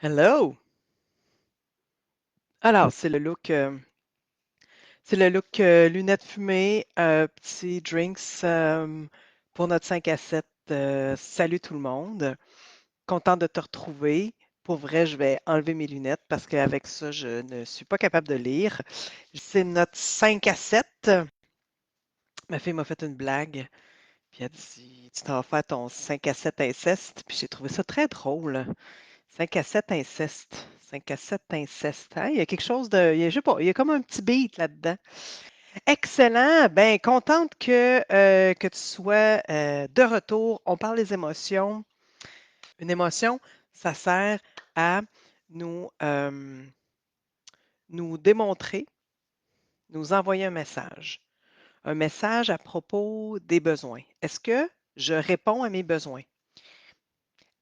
Hello! Alors, c'est le look lunettes fumées, petit drinks pour notre 5 à 7. Salut tout le monde. Content de te retrouver. Pour vrai, je vais enlever mes lunettes parce qu'avec ça, je ne suis pas capable de lire. C'est notre 5 à 7. Ma fille m'a fait une blague, puis elle dit, tu t'en vas faire ton 5 à 7 inceste. Puis j'ai trouvé ça très drôle. 5 à 7 inceste. 5 à 7 inceste. Hein? Il y a quelque chose de. Je sais pas, il y a comme un petit beat là-dedans. Excellent. Ben, contente que tu sois de retour. On parle des émotions. Une émotion, ça sert à nous, nous démontrer, nous envoyer un message. Un message à propos des besoins. Est-ce que je réponds à mes besoins?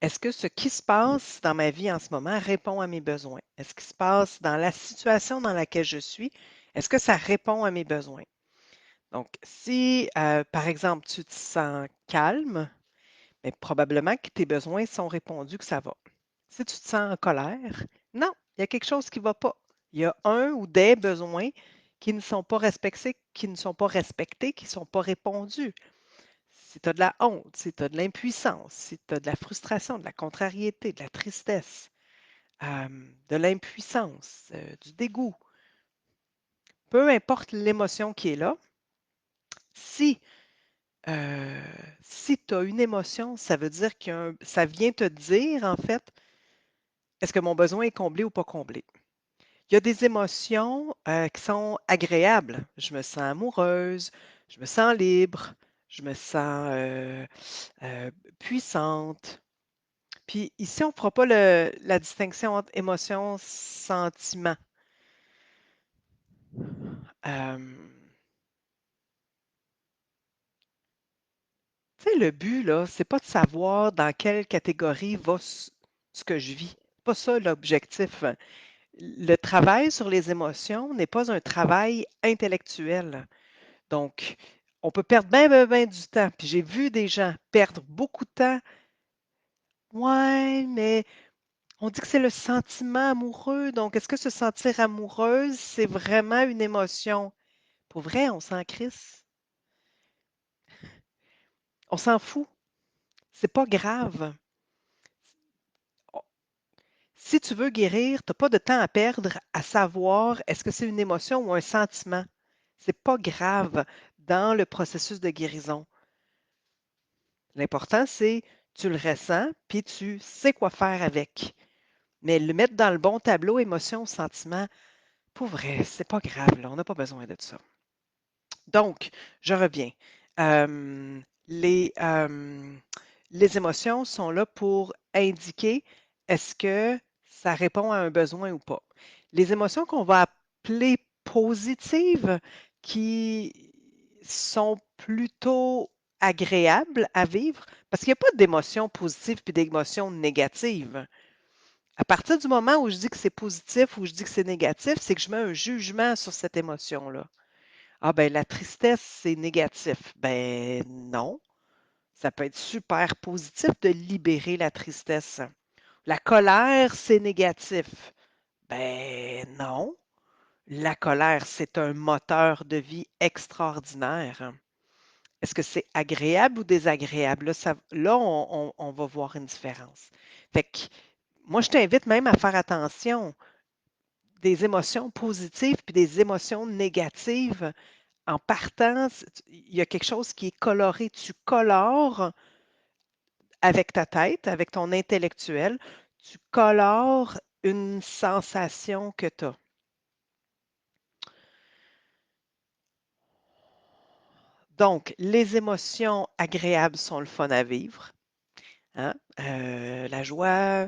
Est-ce que ce qui se passe dans ma vie en ce moment répond à mes besoins? Est-ce qui se passe dans la situation dans laquelle je suis? Est-ce que ça répond à mes besoins? Donc, si, par exemple, tu te sens calme, mais probablement que tes besoins sont répondus, que ça va. Si tu te sens en colère, non, il y a quelque chose qui ne va pas. Il y a un ou des besoins qui ne sont pas respectés, qui ne sont pas respectés, qui ne sont pas répondus. Si tu as de la honte, si tu as de l'impuissance, si tu as de la frustration, de la contrariété, de la tristesse, de l'impuissance, du dégoût, peu importe l'émotion qui est là, si, euh, si tu as une émotion, ça veut dire que ça vient te dire, en fait, est-ce que mon besoin est comblé ou pas comblé? Il y a des émotions qui sont agréables. Je me sens amoureuse, je me sens libre, je me sens euh, puissante. Puis ici, on ne fera pas la distinction entre émotion, sentiment. Tu sais, le but, là, c'est pas de savoir dans quelle catégorie va ce que je vis. C'est pas ça l'objectif. Le travail sur les émotions n'est pas un travail intellectuel. Donc, on peut perdre bien, bien, bien du temps. Puis j'ai vu des gens perdre beaucoup de temps. Ouais, mais on dit que c'est le sentiment amoureux. Donc, est-ce que se sentir amoureuse, c'est vraiment une émotion? Pour vrai, on s'en crisse. On s'en fout. C'est pas grave. Si tu veux guérir, tu n'as pas de temps à perdre à savoir est-ce que c'est une émotion ou un sentiment. C'est pas grave dans le processus de guérison. L'important, c'est tu le ressens, puis tu sais quoi faire avec. Mais le mettre dans le bon tableau, émotion, sentiment, pour vrai, c'est pas grave, là, on n'a pas besoin de ça. Donc, je reviens. Euh, les, euh, les émotions sont là pour indiquer est-ce que ça répond à un besoin ou pas. Les émotions qu'on va appeler positives, qui sont plutôt agréables à vivre, parce qu'il n'y a pas d'émotions positives puis d'émotions négatives. À partir du moment où je dis que c'est positif ou je dis que c'est négatif, c'est que je mets un jugement sur cette émotion-là. Ah ben la tristesse, c'est négatif. Ben non, ça peut être super positif de libérer la tristesse. La colère, c'est négatif. Ben non, la colère, c'est un moteur de vie extraordinaire. Est-ce que c'est agréable ou désagréable? Là, on va voir une différence. Fait que moi, je t'invite même à faire attention des émotions positives puis des émotions négatives. En partant, il y a quelque chose qui est coloré. Tu colores avec ta tête, avec ton intellectuel, tu colores une sensation que tu as. Donc, les émotions agréables sont le fun à vivre, hein? La joie,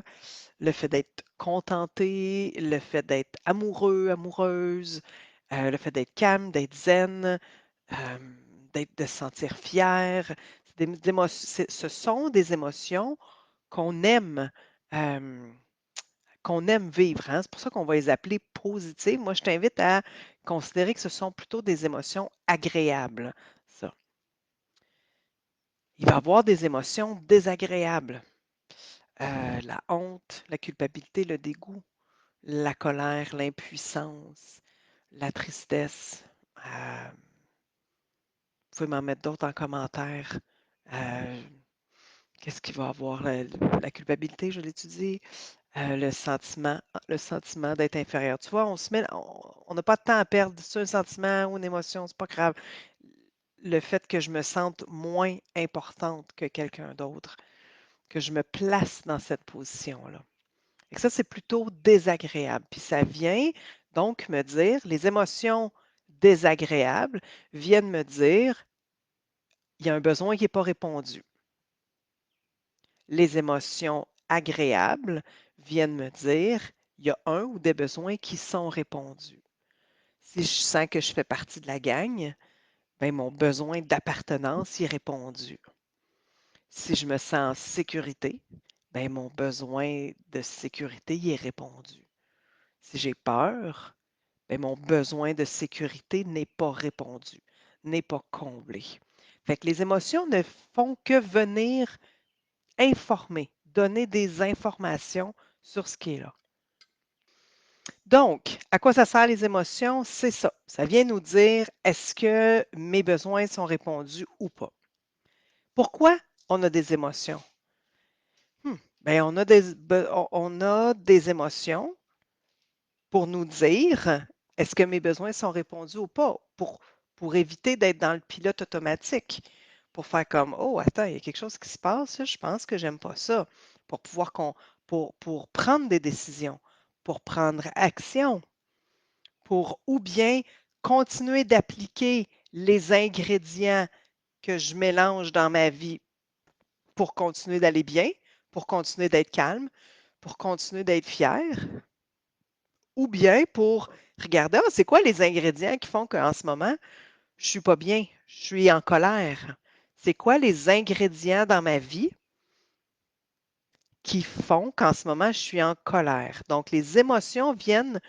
le fait d'être contenté, le fait d'être amoureux, amoureuse, le fait d'être calme, d'être zen, euh, de se sentir fier. Ce sont des émotions qu'on aime, euh, qu'on aime vivre, hein. C'est pour ça qu'on va les appeler positives. Moi, je t'invite à considérer que ce sont plutôt des émotions agréables. Ça. Il va y avoir des émotions désagréables. la honte, la culpabilité, le dégoût, la colère, l'impuissance, la tristesse. Vous pouvez m'en mettre d'autres en commentaire. Euh, Qu'est-ce qu'il va avoir? La culpabilité, je l'étudie. Le sentiment d'être inférieur. Tu vois, on n'a pas de temps à perdre sur un sentiment ou une émotion, c'est pas grave. Le fait que je me sente moins importante que quelqu'un d'autre, que je me place dans cette position-là. Et ça, c'est plutôt désagréable. Puis ça vient donc me dire, les émotions désagréables viennent me dire, il y a un besoin qui n'est pas répondu. Les émotions agréables viennent me dire, il y a un ou des besoins qui sont répondus. Si je sens que je fais partie de la gang, bien, mon besoin d'appartenance y est répondu. Si je me sens en sécurité, bien, mon besoin de sécurité y est répondu. Si j'ai peur, bien, mon besoin de sécurité n'est pas répondu, n'est pas comblé. Fait que les émotions ne font que venir informer, donner des informations sur ce qui est là. Donc, à quoi ça sert les émotions? C'est ça. Ça vient nous dire est-ce que mes besoins sont répondus ou pas. Pourquoi on a des émotions? Bien, on a des émotions pour nous dire est-ce que mes besoins sont répondus ou pas, pour éviter d'être dans le pilote automatique, pour faire comme oh, attends, il y a quelque chose qui se passe, là, je pense que j'aime pas ça, pour pouvoir pour prendre des décisions, pour prendre action, pour ou bien continuer d'appliquer les ingrédients que je mélange dans ma vie pour continuer d'aller bien, pour continuer d'être calme, pour continuer d'être fier, ou bien pour regarder, ah, c'est quoi les ingrédients qui font qu'en ce moment, je ne suis pas bien, je suis en colère. C'est quoi les ingrédients dans ma vie qui font qu'en ce moment, je suis en colère? Donc, les émotions viennent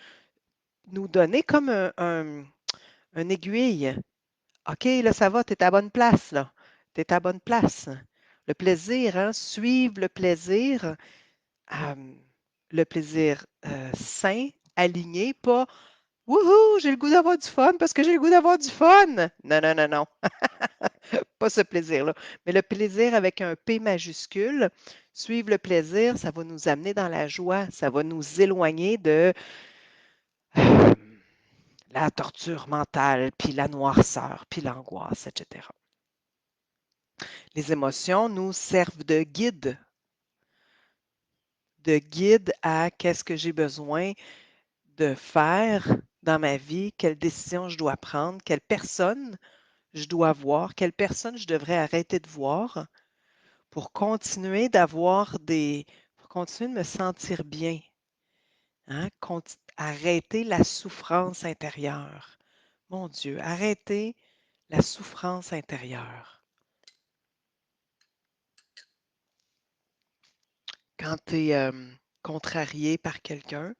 nous donner comme un aiguille. OK, là, ça va, tu es à la bonne place, là. Tu es à la bonne place. Le plaisir, hein, suivre le plaisir sain, aligné, pas wouhou, j'ai le goût d'avoir du fun parce que j'ai le goût d'avoir du fun. Non, non, non, non, pas ce plaisir-là. Mais le plaisir avec un P majuscule, suivre le plaisir, ça va nous amener dans la joie, ça va nous éloigner de euh, la torture mentale, puis la noirceur, puis l'angoisse, etc. Les émotions nous servent de guide à qu'est-ce que j'ai besoin de faire dans ma vie, quelle décision je dois prendre, quelle personne je dois voir, quelle personne je devrais arrêter de voir pour continuer pour continuer de me sentir bien, hein? Arrêter la souffrance intérieure. Mon Dieu, arrêter la souffrance intérieure. Quand tu es contrarié par quelqu'un,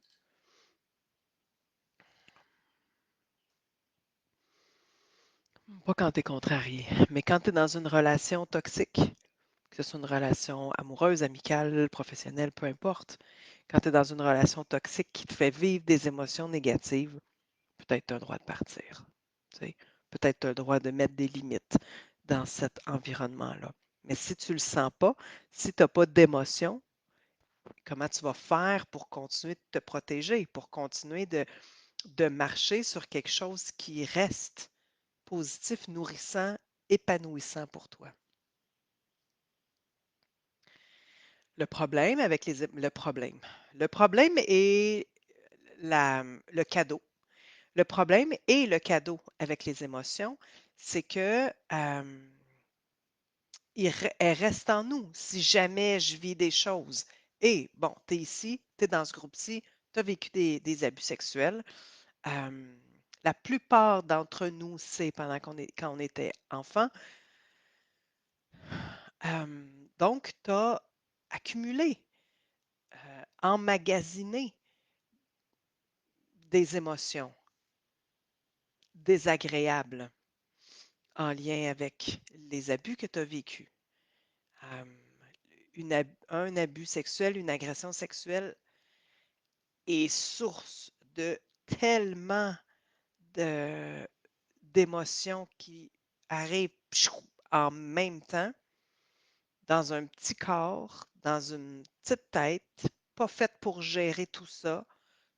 pas quand tu es contrarié, mais quand tu es dans une relation toxique, que ce soit une relation amoureuse, amicale, professionnelle, peu importe, quand tu es dans une relation toxique qui te fait vivre des émotions négatives, peut-être tu as le droit de partir. Tu sais. Peut-être tu as le droit de mettre des limites dans cet environnement-là. Mais si tu ne le sens pas, si tu n'as pas d'émotion, comment tu vas faire pour continuer de te protéger, pour continuer de marcher sur quelque chose qui reste positif, nourrissant, épanouissant pour toi? Le problème avec le problème est le cadeau. Le problème et le cadeau avec les émotions, c'est que elles restent en nous si jamais je vis des choses. Et bon, tu es ici, tu es dans ce groupe-ci, tu as vécu des abus sexuels. Euh, la plupart d'entre nous, c'est quand on était enfant. Euh, donc, tu as accumulé, emmagasiné des émotions désagréables en lien avec les abus que tu as vécus. Euh, un abus sexuel, une agression sexuelle est source de tellement de d'émotions qui arrivent en même temps dans un petit corps, dans une petite tête, pas faite pour gérer tout ça,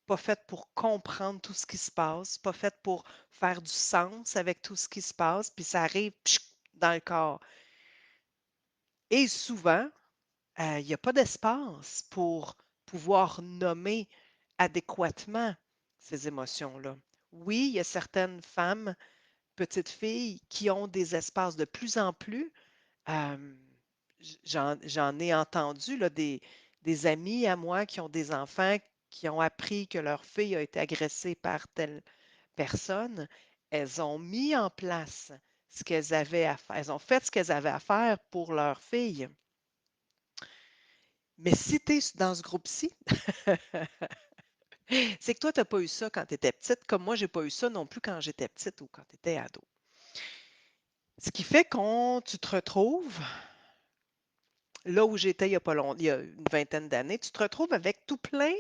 pas faite pour comprendre tout ce qui se passe, pas faite pour faire du sens avec tout ce qui se passe, puis ça arrive dans le corps. Et souvent, il n'y a pas d'espace pour pouvoir nommer adéquatement ces émotions-là. Oui, il y a certaines femmes, petites filles, qui ont des espaces de plus en plus. euh, j'en ai entendu là, des amis à moi qui ont des enfants qui ont appris que leur fille a été agressée par telle personne. Elles ont mis en place ce qu'elles avaient à faire. Elles ont fait ce qu'elles avaient à faire pour leur fille. Mais si tu es dans ce groupe-ci, c'est que toi, tu n'as pas eu ça quand tu étais petite, comme moi, je n'ai pas eu ça non plus quand j'étais petite ou quand tu étais ado. Ce qui fait qu'on tu te retrouves là où j'étais il y a pas longtemps, il y a une vingtaine d'années, tu te retrouves avec tout plein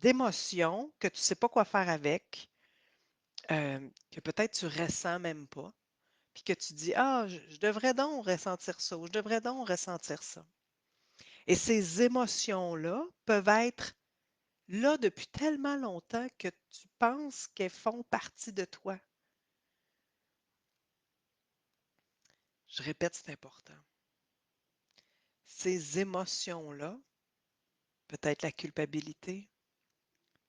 d'émotions que tu ne sais pas quoi faire avec, que peut-être tu ressens même pas, puis que tu dis, ah, je devrais donc ressentir ça, ou je devrais donc ressentir ça. Et ces émotions-là peuvent être là depuis tellement longtemps que tu penses qu'elles font partie de toi. Je répète, c'est important. Ces émotions-là, peut-être la culpabilité,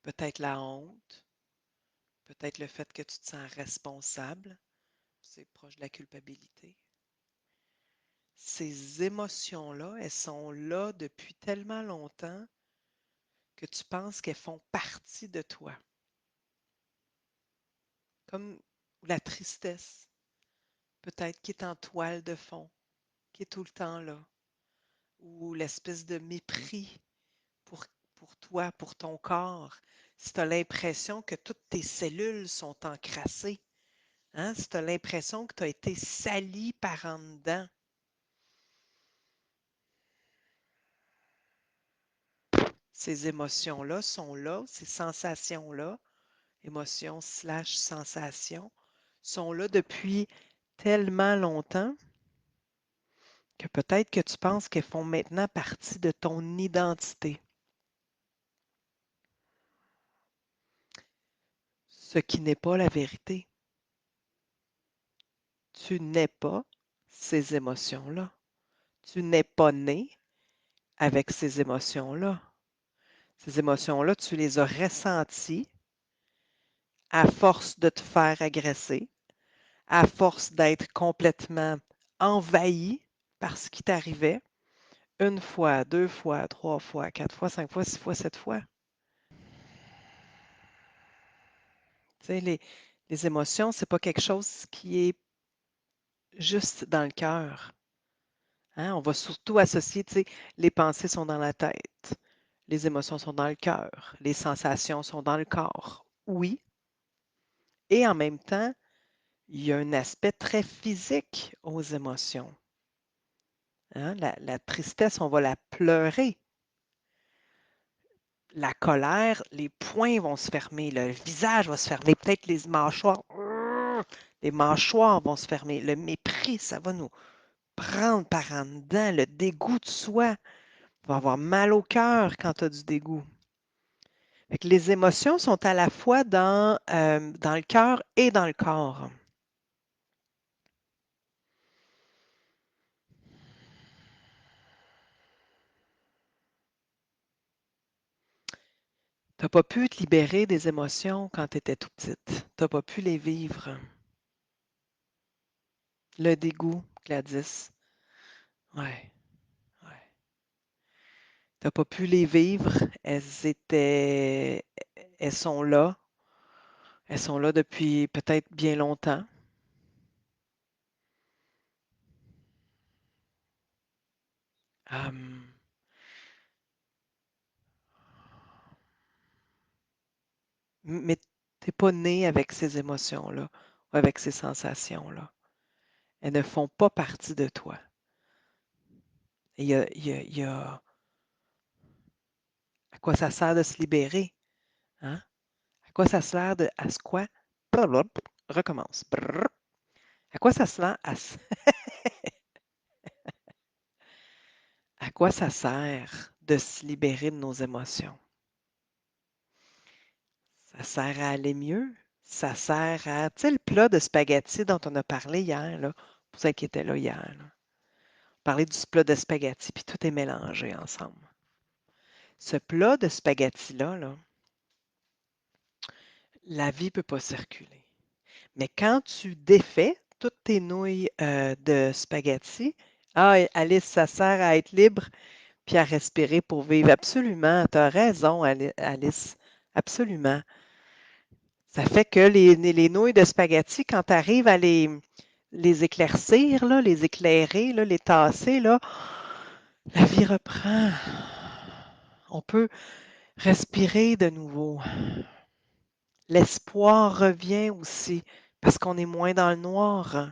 peut-être la honte, peut-être le fait que tu te sens responsable, c'est proche de la culpabilité. Ces émotions-là, elles sont là depuis tellement longtemps que tu penses qu'elles font partie de toi. Comme la tristesse, peut-être qui est en toile de fond, qui est tout le temps là, ou l'espèce de mépris pour, pour toi, pour ton corps. Si tu as l'impression que toutes tes cellules sont encrassées, hein? Si tu as l'impression que tu as été sali par en dedans, ces émotions-là sont là, ces sensations-là, émotions slash sensations, sont là depuis tellement longtemps que peut-être que tu penses qu'elles font maintenant partie de ton identité. Ce qui n'est pas la vérité. Tu n'es pas ces émotions-là. Tu n'es pas né avec ces émotions-là. Ces émotions-là, tu les as ressenties à force de te faire agresser, à force d'être complètement envahi par ce qui t'arrivait, une fois, deux fois, trois fois, quatre fois, cinq fois, six fois, sept fois. Tu sais, les émotions, c'est pas quelque chose qui est juste dans le cœur. Hein? On va surtout associer, tu sais, les pensées sont dans la tête, les émotions sont dans le cœur, les sensations sont dans le corps. Oui, et en même temps, il y a un aspect très physique aux émotions. Hein? La tristesse, on va la pleurer. La colère, les poings vont se fermer, le visage va se fermer, peut-être les mâchoires vont se fermer. Le mépris, ça va nous prendre par en dedans, le dégoût de soi. Tu vas avoir mal au cœur quand tu as du dégoût. Fait que les émotions sont à la fois dans le cœur et dans le corps. Tu n'as pas pu te libérer des émotions quand tu étais tout petite. Tu n'as pas pu les vivre. Le dégoût, Gladys. Ouais, ouais. Tu n'as pas pu les vivre. Elles sont là. Elles sont là depuis peut-être bien longtemps. Hum, mais tu n'es pas né avec ces émotions-là ou avec ces sensations-là. Elles ne font pas partie de toi. Et il y a à quoi ça sert de se libérer? Hein? À quoi ça sert de. À ce quoi? Blablabla. Recommence. Brrr. À quoi ça sert à quoi ça sert de se libérer de nos émotions? Ça sert à aller mieux. Ça sert à. Tu sais, le plat de spaghettis dont on a parlé hier, là, pour ceux qui étaient là hier, là. On parlait du plat de spaghettis, puis tout est mélangé ensemble. Ce plat de spaghettis-là, là, la vie ne peut pas circuler. Mais quand tu défais toutes tes nouilles de spaghettis, ah, Alice, ça sert à être libre puis à respirer pour vivre. Absolument. Tu as raison, Alice. Absolument. Ça fait que les nouilles de spaghettis, quand tu arrives à les éclaircir, là, les éclairer, là, les tasser, là, la vie reprend. On peut respirer de nouveau. L'espoir revient aussi parce qu'on est moins dans le noir.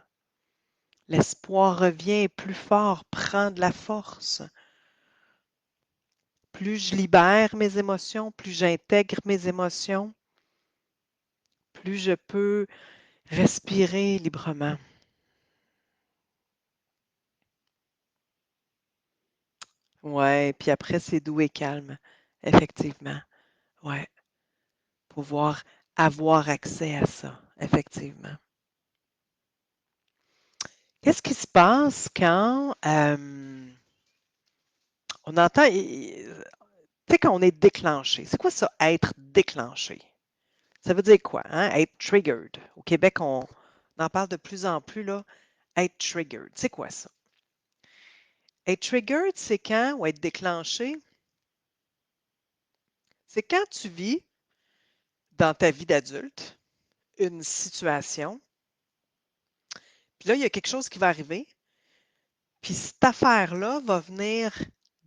L'espoir revient plus fort, prend de la force. Plus je libère mes émotions, plus j'intègre mes émotions, plus je peux respirer librement. Ouais, puis après, c'est doux et calme, effectivement. Ouais, pouvoir avoir accès à ça, effectivement. Qu'est-ce qui se passe quand on entend, tu sais, quand on est déclenché? C'est quoi ça, être déclenché? Ça veut dire quoi, hein? Être triggered. Au Québec, on en parle de plus en plus, là. Être triggered. C'est quoi ça? Être triggered, c'est quand, ou être déclenché, c'est quand tu vis dans ta vie d'adulte une situation, puis là, il y a quelque chose qui va arriver, puis cette affaire-là va venir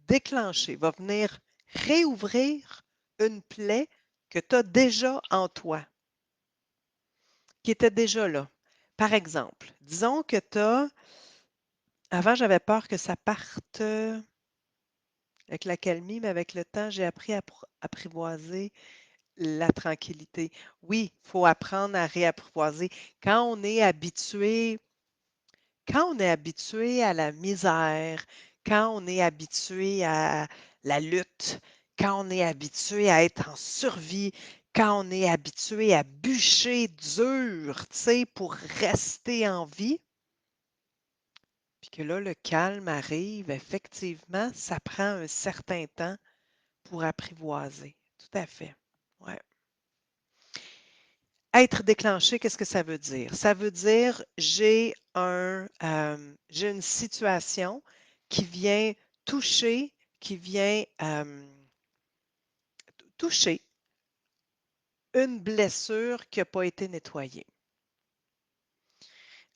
déclencher, va venir réouvrir une plaie que tu as déjà en toi, qui était déjà là. Par exemple, disons que tu as, avant, j'avais peur que ça parte avec l'accalmie, mais avec le temps, j'ai appris à apprivoiser la tranquillité. Oui, il faut apprendre à réapprivoiser. Quand on est habitué, quand on est habitué à la misère, quand on est habitué à la lutte, quand on est habitué à être en survie, quand on est habitué à bûcher dur, tu sais, pour rester en vie, puis que là, le calme arrive, effectivement, ça prend un certain temps pour apprivoiser. Tout à fait. Ouais. Être déclenché, qu'est-ce que ça veut dire? Ça veut dire j'ai une situation qui vient toucher, qui vient toucher une blessure qui n'a pas été nettoyée.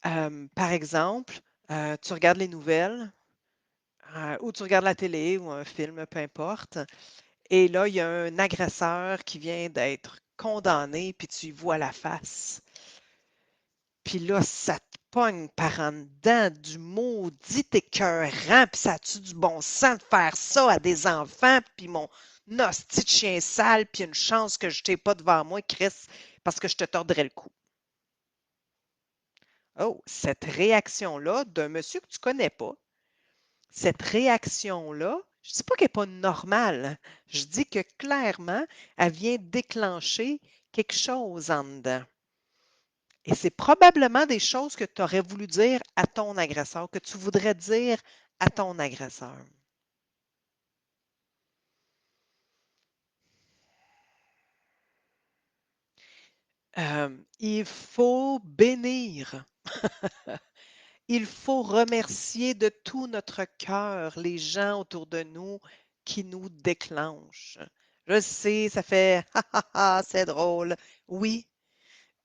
Par exemple, tu regardes les nouvelles ou tu regardes la télé ou un film, peu importe, et là, il y a un agresseur qui vient d'être condamné, puis tu y vois la face. Puis là, ça te pogne par en dedans du maudit écœurant, puis ça a-tu du bon sens de faire ça à des enfants, puis mon hostie de chien sale, puis une chance que je t'ai pas devant moi, Chris, parce que je te tordrais le cou. Oh, cette réaction-là d'un monsieur que tu connais pas, cette réaction-là, je dis pas qu'elle n'est pas normale, hein. Je dis que clairement, elle vient déclencher quelque chose en dedans. Et c'est probablement des choses que tu aurais voulu dire à ton agresseur, que tu voudrais dire à ton agresseur. Il faut bénir. Il faut remercier de tout notre cœur les gens autour de nous qui nous déclenchent. Je sais, ça fait ha ha ha, c'est drôle. Oui,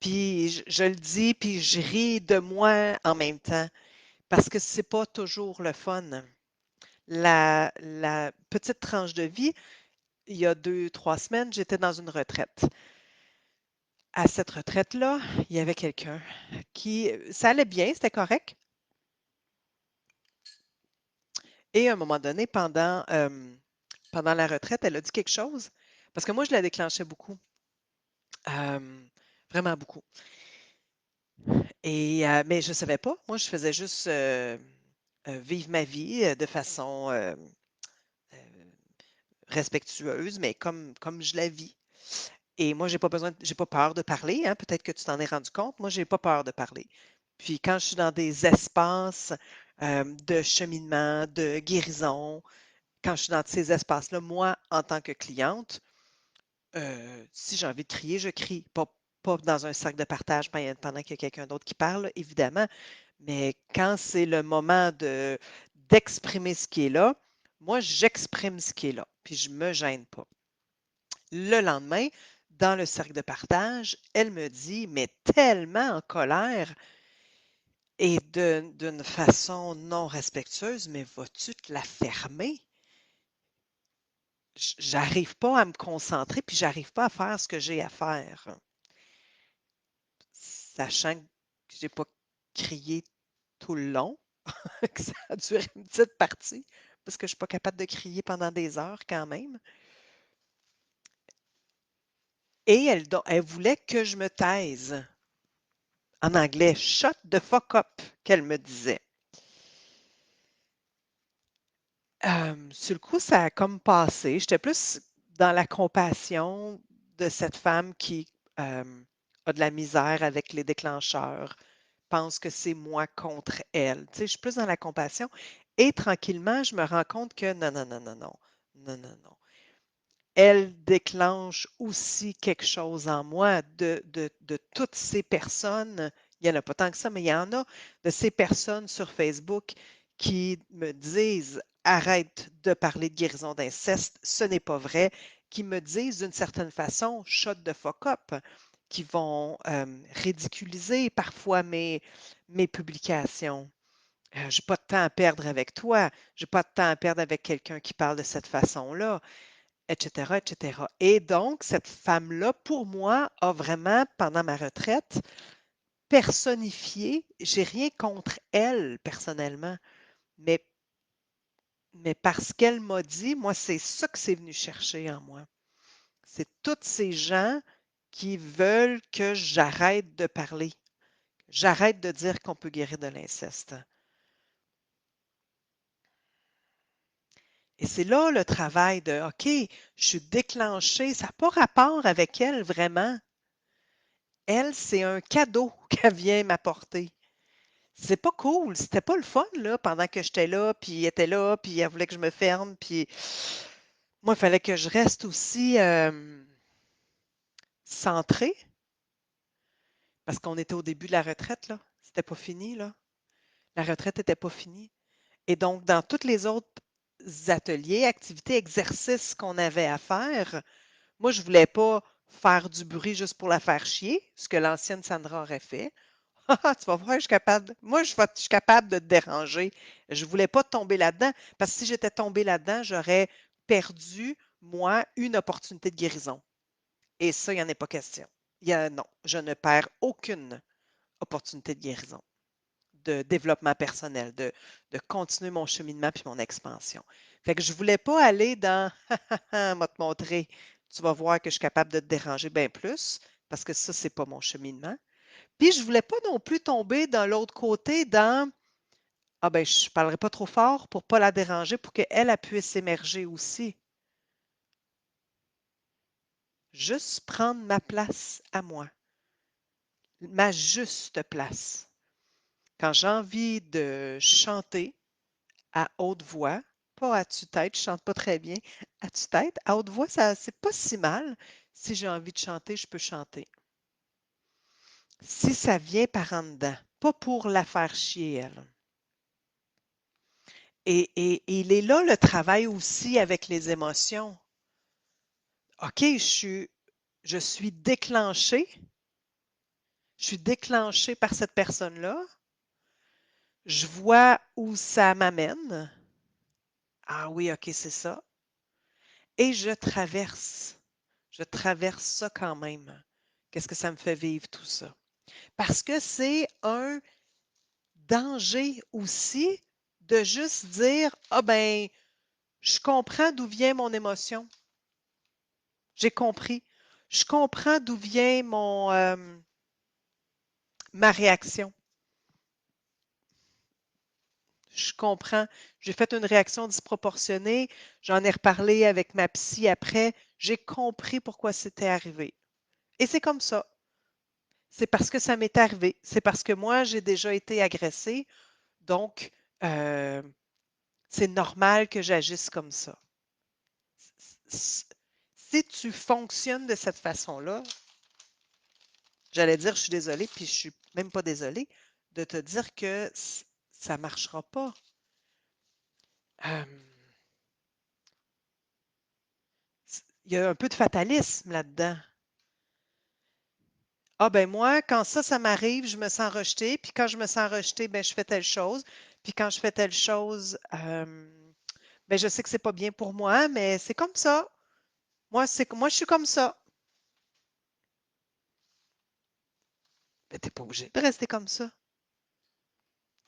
puis je le dis, puis je ris de moi en même temps, parce que c'est pas toujours le fun. La petite tranche de vie, il y a 2, 3 semaines, j'étais dans une retraite. À cette retraite-là, il y avait quelqu'un qui, ça allait bien, c'était correct. Et à un moment donné, pendant la retraite, elle a dit quelque chose, parce que moi, je la déclenchais beaucoup, vraiment beaucoup. Mais je ne savais pas. Moi, je faisais juste vivre ma vie de façon euh, respectueuse, mais comme je la vis. Et moi, j'ai pas peur de parler, hein. Peut-être que tu t'en es rendu compte. Moi, j'ai pas peur de parler. Puis quand je suis dans des espaces de cheminement, de guérison, quand je suis dans ces espaces-là, moi, en tant que cliente, si j'ai envie de crier, je crie. Pas dans un sac de partage pendant qu'il y a quelqu'un d'autre qui parle, évidemment, mais quand c'est le moment d'exprimer ce qui est là, moi, j'exprime ce qui est là, puis je ne me gêne pas. Le lendemain, dans le cercle de partage, elle me dit, mais tellement en colère et d'une façon non respectueuse, mais vas-tu te la fermer? J'arrive pas à me concentrer, puis j'arrive pas à faire ce que j'ai à faire. Sachant que j'ai pas crié tout le long, que ça a duré une petite partie, parce que je suis pas capable de crier pendant des heures quand même. Et elle voulait que je me taise. En anglais, shut the fuck up, qu'elle me disait. Sur le coup, ça a comme passé. J'étais plus dans la compassion de cette femme qui euh, a de la misère avec les déclencheurs, pense que c'est moi contre elle. Tu sais, je suis plus dans la compassion. Et tranquillement, je me rends compte que non, non, non, non, non, non, non, non. Elle déclenche aussi quelque chose en moi de toutes ces personnes. Il n'y en a pas tant que ça, mais il y en a de ces personnes sur Facebook qui me disent arrête de parler de guérison d'inceste, ce n'est pas vrai, qui me disent d'une certaine façon shut the fuck up, qui vont ridiculiser parfois mes publications. Je n'ai pas de temps à perdre avec toi, je n'ai pas de temps à perdre avec quelqu'un qui parle de cette façon-là, etc., etc. Et donc, cette femme-là, pour moi, a vraiment, pendant ma retraite, personnifié, j'ai rien contre elle personnellement, mais, mais parce qu'elle m'a dit, moi, c'est ça que c'est venu chercher en moi. C'est tous ces gens qui veulent que j'arrête de parler, j'arrête de dire qu'on peut guérir de l'inceste. Et c'est là le travail de, OK, je suis déclenchée, ça n'a pas rapport avec elle vraiment. Elle, c'est un cadeau qu'elle vient m'apporter. C'est pas cool, c'était pas le fun, là, pendant que j'étais là, puis elle était là, puis elle voulait que je me ferme, puis moi, il fallait que je reste aussi centrée, parce qu'on était au début de la retraite, là. C'était pas fini, là. La retraite n'était pas finie. Et donc, dans tous les autres ateliers, activités, exercices qu'on avait à faire, moi, je voulais pas faire du bruit juste pour la faire chier, ce que l'ancienne Sandra aurait fait. Ah, tu vas voir, je suis capable. Moi, je suis capable de te déranger. Je ne voulais pas tomber là-dedans, parce que si j'étais tombée là-dedans, j'aurais perdu, moi, une opportunité de guérison. Et ça, il n'y en a pas question. Non, je ne perds aucune opportunité de guérison, de développement personnel, de continuer mon cheminement puis mon expansion. Fait que je ne voulais pas aller dans m'a te montrer, tu vas voir que je suis capable de te déranger bien plus, parce que ça, ce n'est pas mon cheminement. Puis je ne voulais pas non plus tomber dans l'autre côté dans ah ben je ne parlerai pas trop fort pour ne pas la déranger, pour qu'elle elle puisse émerger aussi. Juste prendre ma place à moi, ma juste place. Quand j'ai envie de chanter à haute voix, pas à tue-tête, je ne chante pas très bien, à tue-tête, à haute voix, ça c'est pas si mal. Si j'ai envie de chanter, je peux chanter. Si ça vient par en dedans, pas pour la faire chier, elle. Et il est là le travail aussi avec les émotions. OK, je suis déclenchée. Je suis déclenchée par cette personne-là. Je vois où ça m'amène. Ah oui, OK, c'est ça. Et je traverse. Je traverse ça quand même. Qu'est-ce que ça me fait vivre tout ça? Parce que c'est un danger aussi de juste dire, ah ben, je comprends d'où vient mon émotion. J'ai compris. Je comprends d'où vient ma réaction. Je comprends. J'ai fait une réaction disproportionnée. J'en ai reparlé avec ma psy après. J'ai compris pourquoi c'était arrivé. Et c'est comme ça. C'est parce que ça m'est arrivé. C'est parce que moi, j'ai déjà été agressée. Donc, euh, c'est normal que j'agisse comme ça. Si tu fonctionnes de cette façon-là, j'allais dire je suis désolée, puis je suis même pas désolée de te dire que ça ne marchera pas. Euh, il y a un peu de fatalisme là-dedans. Ah ben moi, quand ça m'arrive, je me sens rejetée, puis quand je me sens rejetée, ben je fais telle chose, puis quand je fais telle chose, ben je sais que c'est pas bien pour moi, mais c'est comme ça. Moi, je suis comme ça. Ben, t'es pas obligé de rester comme ça.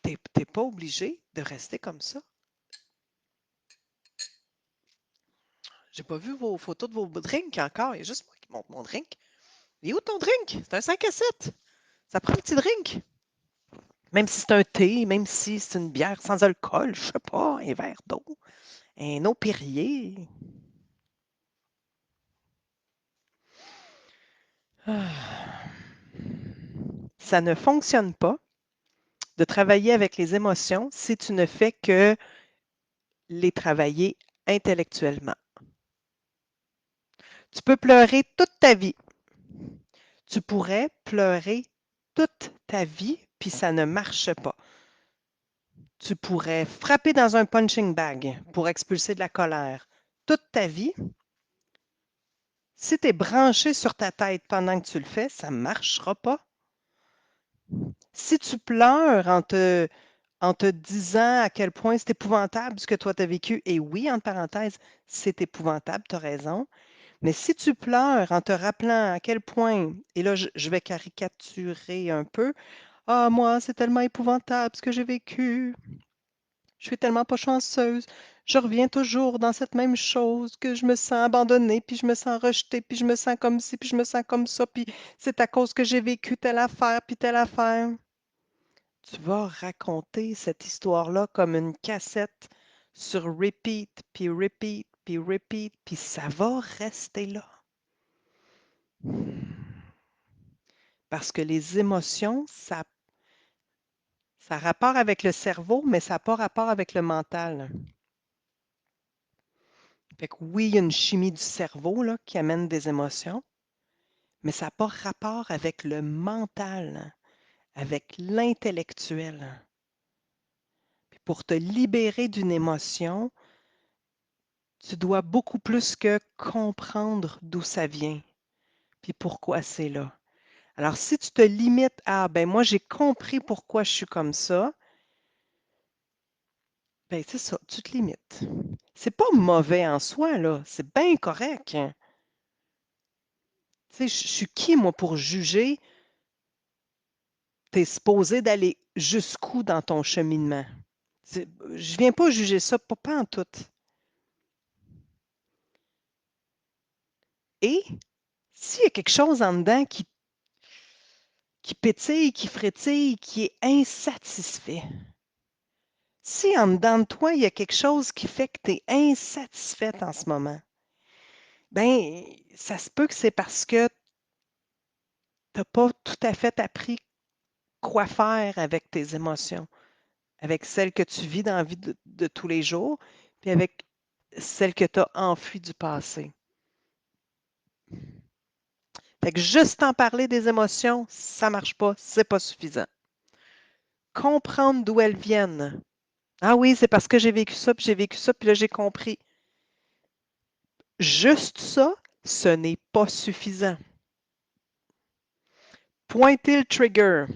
T'es pas obligé de rester comme ça. J'ai pas vu vos photos de vos drinks encore. Il y a juste moi qui montre mon drink. Il est où ton drink? C'est un 5 à 7. Ça prend un petit drink. Même si c'est un thé, même si c'est une bière sans alcool, je sais pas, un verre d'eau, un eau Perrier. Ah. Ça ne fonctionne pas de travailler avec les émotions si tu ne fais que les travailler intellectuellement. Tu peux pleurer toute ta vie. Tu pourrais pleurer toute ta vie, puis ça ne marche pas. Tu pourrais frapper dans un punching bag pour expulser de la colère toute ta vie. Si tu es branché sur ta tête pendant que tu le fais, ça ne marchera pas. Si tu pleures en te disant à quel point c'est épouvantable ce que toi tu as vécu, et oui, entre parenthèses, c'est épouvantable, tu as raison, mais si tu pleures en te rappelant à quel point, et là je vais caricaturer un peu, ah, moi, c'est tellement épouvantable ce que j'ai vécu. Je suis tellement pas chanceuse. Je reviens toujours dans cette même chose, que je me sens abandonnée, puis je me sens rejetée, puis je me sens comme ci, puis je me sens comme ça, puis c'est à cause que j'ai vécu telle affaire, puis telle affaire. Tu vas raconter cette histoire-là comme une cassette sur repeat, puis repeat, puis repeat, puis ça va rester là. Parce que les émotions, ça a rapport avec le cerveau, mais ça n'a pas rapport avec le mental. Fait que oui, il y a une chimie du cerveau là, qui amène des émotions, mais ça n'a pas rapport avec le mental, avec l'intellectuel. Puis pour te libérer d'une émotion, tu dois beaucoup plus que comprendre d'où ça vient, puis pourquoi c'est là. Alors, si tu te limites à, ben moi, j'ai compris pourquoi je suis comme ça, ben c'est ça, tu te limites. C'est pas mauvais en soi, là, c'est bien correct, hein. Tu sais, je suis qui, moi, pour juger? Tu es supposé d'aller jusqu'où dans ton cheminement? Je viens pas juger ça, pas en tout. Et s'il y a quelque chose en dedans qui pétille, qui frétille, qui est insatisfait, si en dedans de toi, il y a quelque chose qui fait que tu es insatisfaite en ce moment, ben ça se peut que c'est parce que tu n'as pas tout à fait appris quoi faire avec tes émotions, avec celles que tu vis dans la vie de tous les jours, puis avec celles que tu as enfuies du passé. Fait que juste en parler des émotions, ça marche pas, c'est pas suffisant. Comprendre d'où elles viennent. Ah oui, c'est parce que j'ai vécu ça, puis j'ai vécu ça, puis là j'ai compris. Juste ça, ce n'est pas suffisant. Pointer le trigger.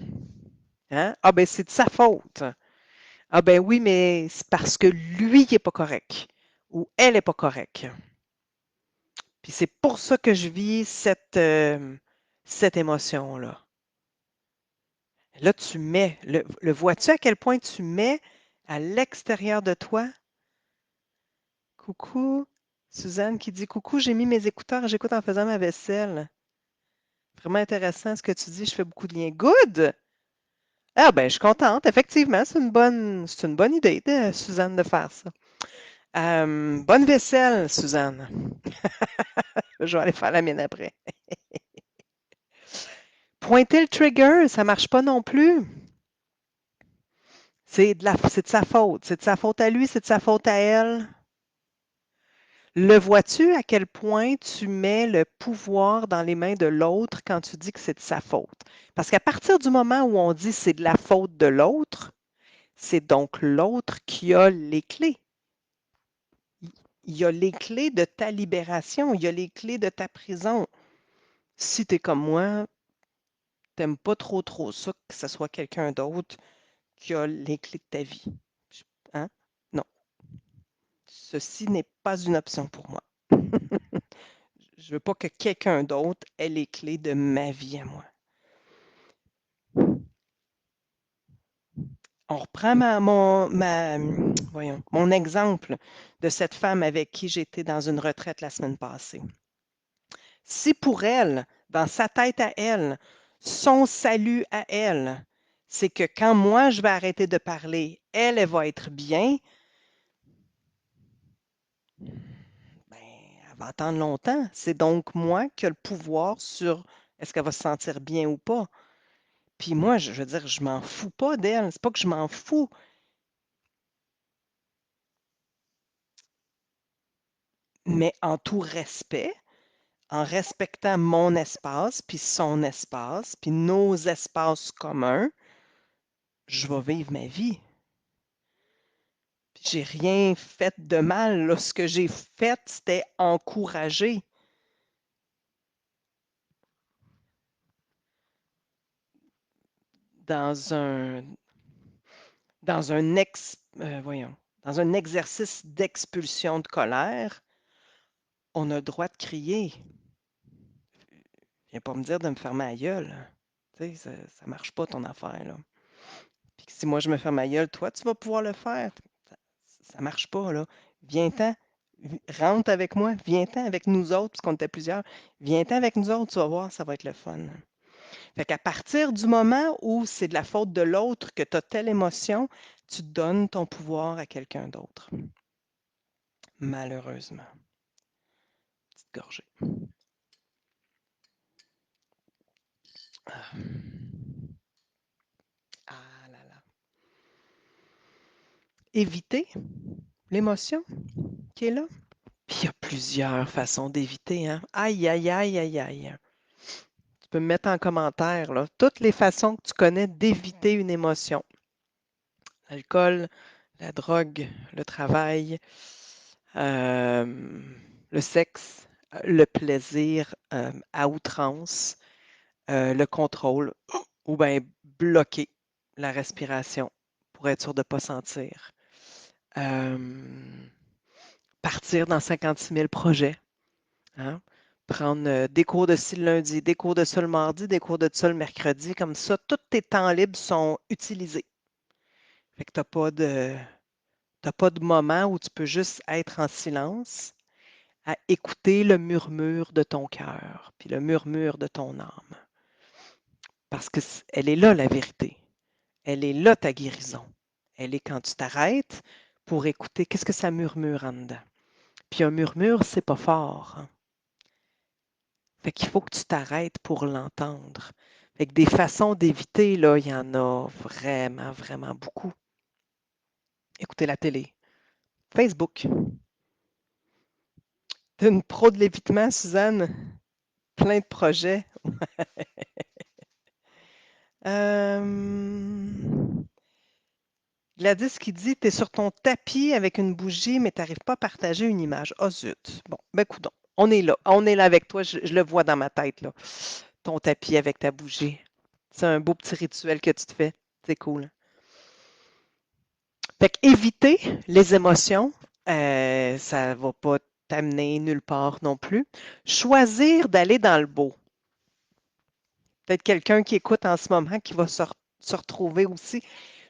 Hein? Ah ben c'est de sa faute. Ah ben oui, mais c'est parce que lui qui est pas correct ou elle est pas correcte. Puis c'est pour ça que je vis cette émotion-là. Là, tu mets, le vois-tu à quel point tu mets À l'extérieur de toi. Coucou. Suzanne qui dit coucou, j'ai mis mes écouteurs et j'écoute en faisant ma vaisselle. Vraiment intéressant ce que tu dis, je fais beaucoup de liens. Good! Ah ben, je suis contente. Effectivement, c'est une bonne idée de Suzanne de faire ça. Bonne vaisselle, Suzanne. Je vais aller faire la mienne après. Pointer le trigger, ça marche pas non plus. C'est de sa faute. C'est de sa faute à lui, c'est de sa faute à elle. Le vois-tu à quel point tu mets le pouvoir dans les mains de l'autre quand tu dis que c'est de sa faute? Parce qu'à partir du moment où on dit c'est de la faute de l'autre, c'est donc l'autre qui a les clés. Il y a les clés de ta libération, il y a les clés de ta prison. Si tu es comme moi, tu n'aimes pas trop ça, que ce soit quelqu'un d'autre qui a les clés de ta vie. Hein? Non, ceci n'est pas une option pour moi. Je veux pas que quelqu'un d'autre ait les clés de ma vie à moi. On reprend mon exemple de cette femme avec qui j'étais dans une retraite la semaine passée. Si pour elle, dans sa tête à elle, son salut à elle, c'est que quand moi je vais arrêter de parler, elle va être bien, ben, elle va attendre longtemps. C'est donc moi qui ai le pouvoir sur est-ce qu'elle va se sentir bien ou pas. Puis moi, je veux dire, je m'en fous pas d'elle. C'est pas que je m'en fous, mais en tout respect, en respectant mon espace, puis son espace, puis nos espaces communs, je vais vivre ma vie. J'ai rien fait de mal, là. Ce que j'ai fait, c'était encourager dans un, dans un exercice d'expulsion de colère. On a le droit de crier. Viens pas me dire de me fermer la gueule. Tu sais, ça marche pas ton affaire, là. Puis si moi je me ferme la gueule, toi, tu vas pouvoir le faire. Ça marche pas, là. Viens-t'en, rentre avec moi, viens-t'en avec nous autres, parce qu'on était plusieurs. Viens-t'en avec nous autres, tu vas voir, ça va être le fun. Fait qu'à partir du moment où c'est de la faute de l'autre que tu as telle émotion, tu donnes ton pouvoir à quelqu'un d'autre. Malheureusement. Petite gorgée. Ah. Ah là là. Éviter l'émotion qui est là. Puis il y a plusieurs façons d'éviter, hein. Aïe, aïe, aïe, aïe, aïe. Tu peux me mettre en commentaire, là, toutes les façons que tu connais d'éviter une émotion. L'alcool, la drogue, le travail, le sexe, le plaisir à outrance, le contrôle, ou bien bloquer la respiration pour être sûr de ne pas sentir. Euh, Partir dans 56 000 projets. Hein? Prendre des cours de ci le lundi, des cours de ça le mardi, des cours de ça le mercredi. Comme ça, tous tes temps libres sont utilisés. Fait que tu n'as pas de moment où tu peux juste être en silence à écouter le murmure de ton cœur, puis le murmure de ton âme. Parce que elle est là, la vérité. Elle est là, ta guérison. Elle est quand tu t'arrêtes pour écouter qu'est-ce que ça murmure en dedans. Puis un murmure, c'est pas fort. Hein? Fait qu'il faut que tu t'arrêtes pour l'entendre. Fait que des façons d'éviter, là, il y en a vraiment, vraiment beaucoup. Écouter la télé, Facebook. T'es une pro de l'évitement, Suzanne. Plein de projets. Gladys qui dit t'es sur ton tapis avec une bougie, mais tu n'arrives pas à partager une image. Ah zut. Bon, ben coudonc. On est là. On est là avec toi. Je le vois dans ma tête, là. Ton tapis avec ta bougie. C'est un beau petit rituel que tu te fais. C'est cool. Fait qu'éviter les émotions, ça ne va pas t'amener nulle part non plus. Choisir d'aller dans le beau. Peut-être quelqu'un qui écoute en ce moment qui va se retrouver aussi.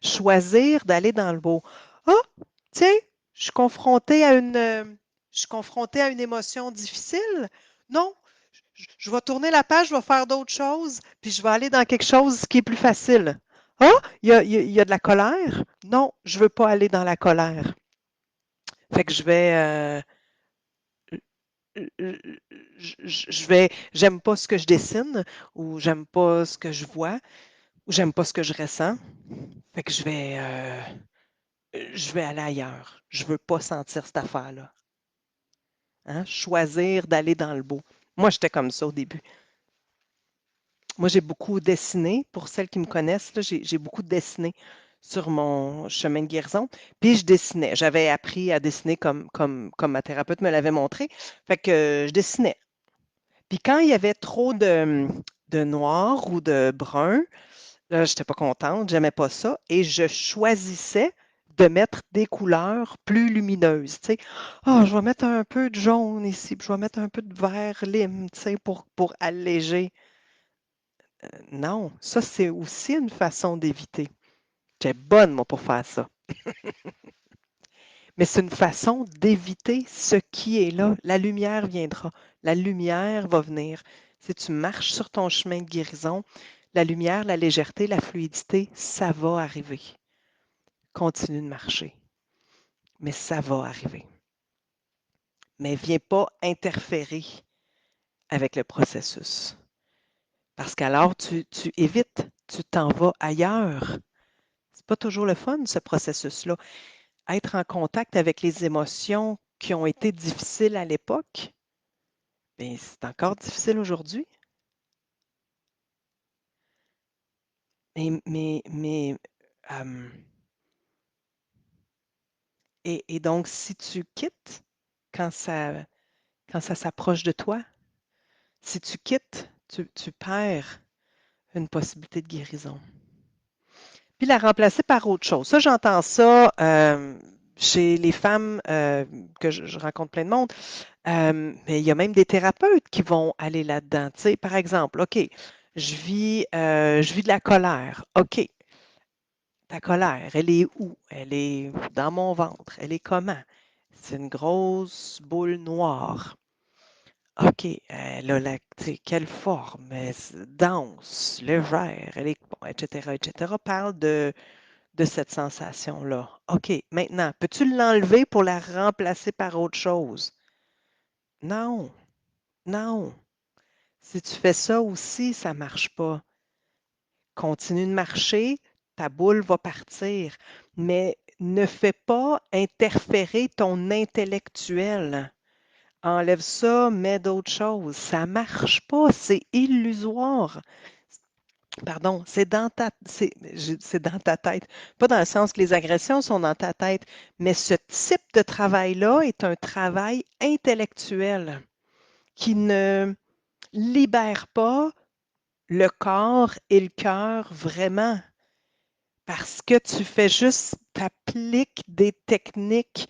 Choisir d'aller dans le beau. Ah, tiens, je suis confrontée à je suis confrontée à une émotion difficile. Non, je vais tourner la page, je vais faire d'autres choses, puis je vais aller dans quelque chose qui est plus facile. Ah, il y a de la colère. Non, je veux pas aller dans la colère. Fait que j'aime pas ce que je dessine, ou j'aime pas ce que je vois, ou j'aime pas ce que je ressens. Fait que je vais aller ailleurs. Je veux pas sentir cette affaire-là. Hein? Choisir d'aller dans le beau. Moi, j'étais comme ça au début. Moi, j'ai beaucoup dessiné. Pour celles qui me connaissent, là, j'ai beaucoup dessiné sur mon chemin de guérison. Puis je dessinais. J'avais appris à dessiner comme ma thérapeute me l'avait montré. Fait que je dessinais. Puis quand il y avait trop de noir ou de brun, là, je n'étais pas contente, j'aimais pas ça. Et je choisissais de mettre des couleurs plus lumineuses. Tu sais. Ah, je vais mettre un peu de jaune ici, puis je vais mettre un peu de vert lime, tu sais, pour alléger. Non, ça, c'est aussi une façon d'éviter. J'étais bonne, moi, pour faire ça. Mais c'est une façon d'éviter ce qui est là. La lumière viendra. La lumière va venir. Si tu marches sur ton chemin de guérison, la lumière, la légèreté, la fluidité, ça va arriver. Continue de marcher. Mais ça va arriver. Mais viens pas interférer avec le processus. Parce qu'alors, tu évites, tu t'en vas ailleurs. C'est pas toujours le fun, ce processus-là. Être en contact avec les émotions qui ont été difficiles à l'époque, bien, c'est encore difficile aujourd'hui. Mais euh, et donc, si tu quittes quand quand ça s'approche de toi, si tu quittes, tu perds une possibilité de guérison. Puis la remplacer par autre chose. Ça, j'entends ça chez les femmes que je rencontre plein de monde. Mais il y a même des thérapeutes qui vont aller là-dedans. Tu sais, par exemple, OK, je vis de la colère. OK, ta colère, elle est où? Elle est dans mon ventre. Elle est comment? C'est une grosse boule noire. OK, elle a tu sais, quelle forme? Dense, légère, elle est, bon, etc., etc. Parle de cette sensation-là. OK, maintenant, peux-tu l'enlever pour la remplacer par autre chose? Non, non. Si tu fais ça aussi, ça ne marche pas. Continue de marcher, ta boule va partir, mais ne fais pas interférer ton intellectuel. Enlève ça, mets d'autres choses. Ça ne marche pas, c'est illusoire. Pardon, c'est dans ta tête. Pas dans le sens que les agressions sont dans ta tête, mais ce type de travail-là est un travail intellectuel qui ne libère pas le corps et le cœur vraiment parce que tu fais juste, t'appliques des techniques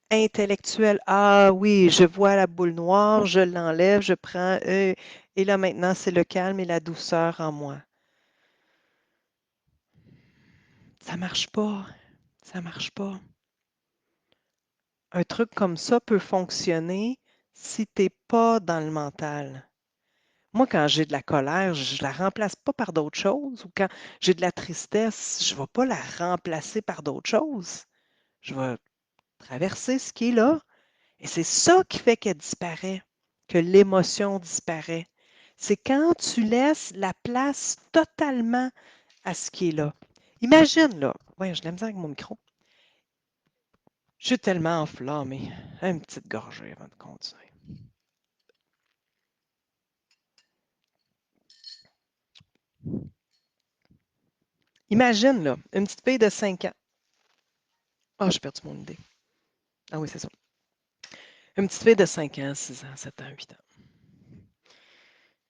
intellectuelles. Ah oui, je vois la boule noire, je l'enlève, je prends, et là maintenant c'est le calme et la douceur en moi. Ça marche pas, ça marche pas. Un truc comme ça peut fonctionner si tu n'es pas dans le mental. Moi, quand j'ai de la colère, je ne la remplace pas par d'autres choses. Ou quand j'ai de la tristesse, je ne vais pas la remplacer par d'autres choses. Je vais traverser ce qui est là. Et c'est ça qui fait qu'elle disparaît, que l'émotion disparaît. C'est quand tu laisses la place totalement à ce qui est là. Imagine, là, ouais, je l'aime bien avec mon micro. Je suis tellement enflammée. Une petite gorgée avant de continuer. Imagine, là, une petite fille de 5 ans. Ah, j'ai perdu mon idée. Ah oui, c'est ça. Une petite fille de 5 ans, 6 ans, 7 ans, 8 ans.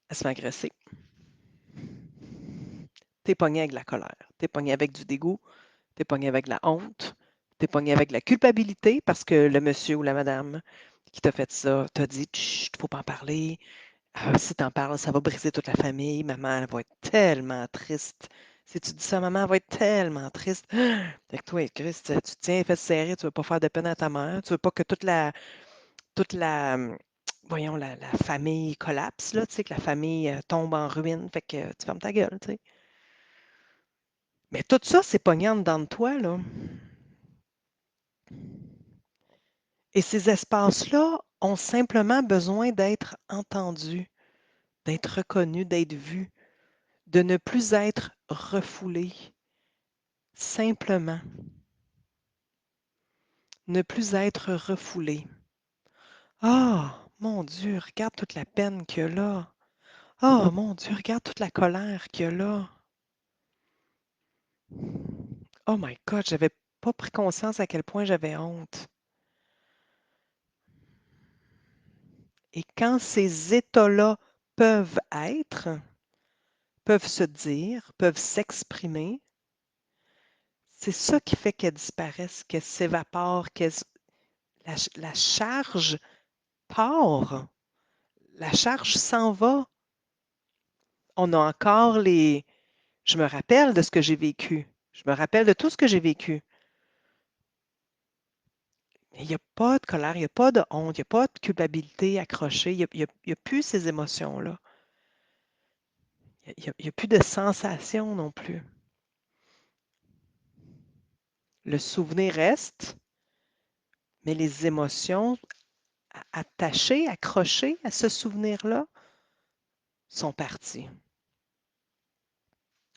Elle se fait agresser. T'es pogné avec la colère. T'es pogné avec du dégoût. T'es pogné avec la honte. T'es pogné avec la culpabilité parce que le monsieur ou la madame qui t'a fait ça t'a dit, chut, faut pas en parler. Si t'en parles, ça va briser toute la famille. Maman, elle va être tellement triste. Si tu dis ça, maman va être tellement triste. Fait que toi, Chris, tu te tiens les fesses serrées, tu veux pas faire de peine à ta mère, tu veux pas que toute la voyons, la famille collapse, là, tu sais, que la famille tombe en ruine, fait que tu fermes ta gueule, tu sais. Mais tout ça, c'est pognant dedans de toi, là. Et ces espaces-là ont simplement besoin d'être entendus, d'être reconnus, d'être vus, de ne plus être refoulés. Simplement, ne plus être refoulés. Ah, mon Dieu, regarde toute la peine qu'il y a là. Ah, mon Dieu, regarde toute la colère qu'il y a là. Oh my God, j'avais pas pris conscience à quel point j'avais honte. Et quand ces états-là peuvent se dire, peuvent s'exprimer, c'est ça qui fait qu'elles disparaissent, qu'elles s'évaporent, la charge part, la charge s'en va. On a encore les... Je me rappelle de ce que j'ai vécu. Je me rappelle de tout ce que j'ai vécu. Il n'y a pas de colère, il n'y a pas de honte, il n'y a pas de culpabilité accrochée, il y a plus ces émotions-là. Il y a plus de sensations non plus. Le souvenir reste, mais les émotions attachées, accrochées à ce souvenir-là sont parties.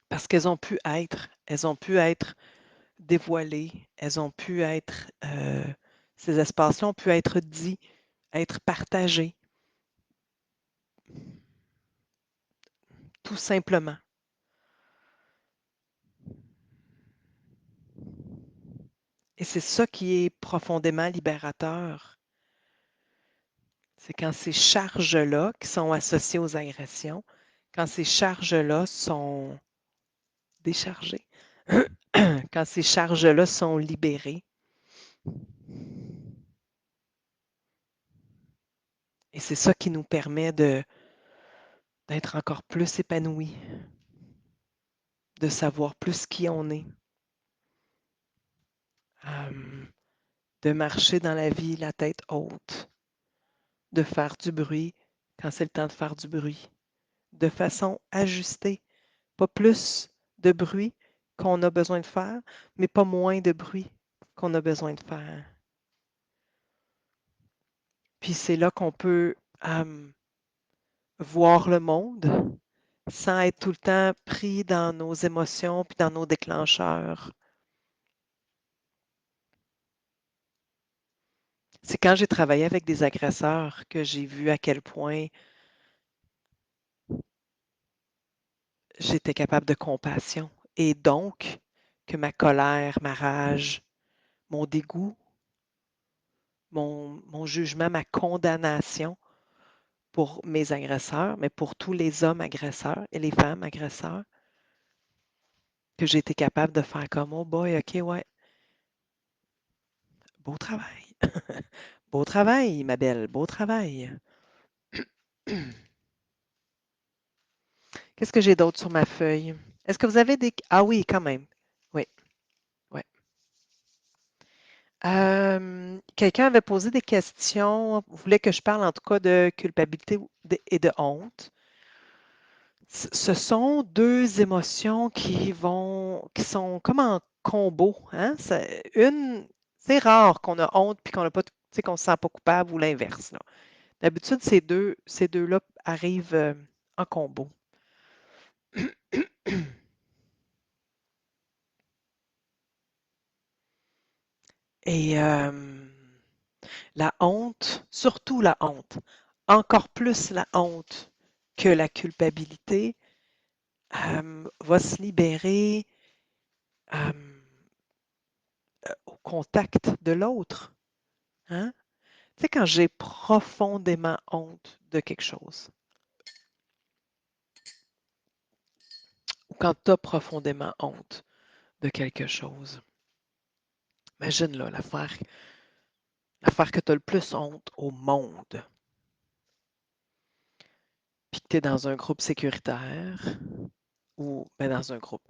Parce elles ont pu être dévoilées, elles ont pu être, ces espaces-là ont pu être dits, être partagés, tout simplement. Et c'est ça qui est profondément libérateur. C'est quand ces charges-là, qui sont associées aux agressions, quand ces charges-là sont déchargées, quand ces charges-là sont libérées, et c'est ça qui nous permet d'être encore plus épanouis, de savoir plus qui on est, euh, de marcher dans la vie la tête haute, de faire du bruit quand c'est le temps de faire du bruit, de façon ajustée, pas plus de bruit qu'on a besoin de faire, mais pas moins de bruit qu'on a besoin de faire. Puis c'est là qu'on peut voir le monde sans être tout le temps pris dans nos émotions puis dans nos déclencheurs. C'est quand j'ai travaillé avec des agresseurs que j'ai vu à quel point j'étais capable de compassion et donc que ma colère, ma rage, mon dégoût, mon jugement, ma condamnation pour mes agresseurs, mais pour tous les hommes agresseurs et les femmes agresseurs, que j'ai été capable de faire comme, oh boy, OK, ouais, beau travail. Beau travail, ma belle, beau travail. Qu'est-ce que j'ai d'autre sur ma feuille? Est-ce que vous avez des... Ah oui, quand même. Oui, oui. Quelqu'un avait posé des questions, voulait que je parle en tout cas de culpabilité et de honte. Ce sont deux émotions qui sont comme en combo, hein? C'est rare qu'on a honte puis qu'on a pas, tu sais, qu'on se sent pas coupable ou l'inverse, là. D'habitude, ces deux-là arrivent en combo. Et la honte, surtout la honte, encore plus la honte que la culpabilité, va se libérer euh, au contact de l'autre. Hein? Tu sais, quand j'ai profondément honte de quelque chose, ou quand tu as profondément honte de quelque chose, imagine là, l'affaire que tu as le plus honte au monde, puis que tu es dans un groupe sécuritaire, ou ben, dans un groupe.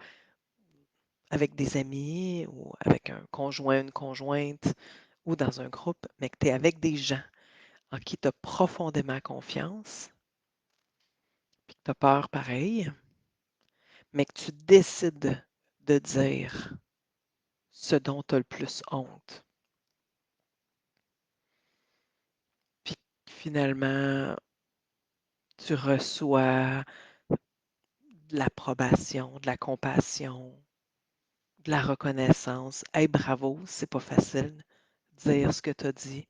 avec des amis ou avec un conjoint, une conjointe ou dans un groupe, mais que tu es avec des gens en qui tu as profondément confiance, puis que tu as peur pareil, mais que tu décides de dire ce dont tu as le plus honte. Puis finalement, tu reçois de l'approbation, de la compassion, de la reconnaissance. Hey, bravo, c'est pas facile de dire ce que tu as dit.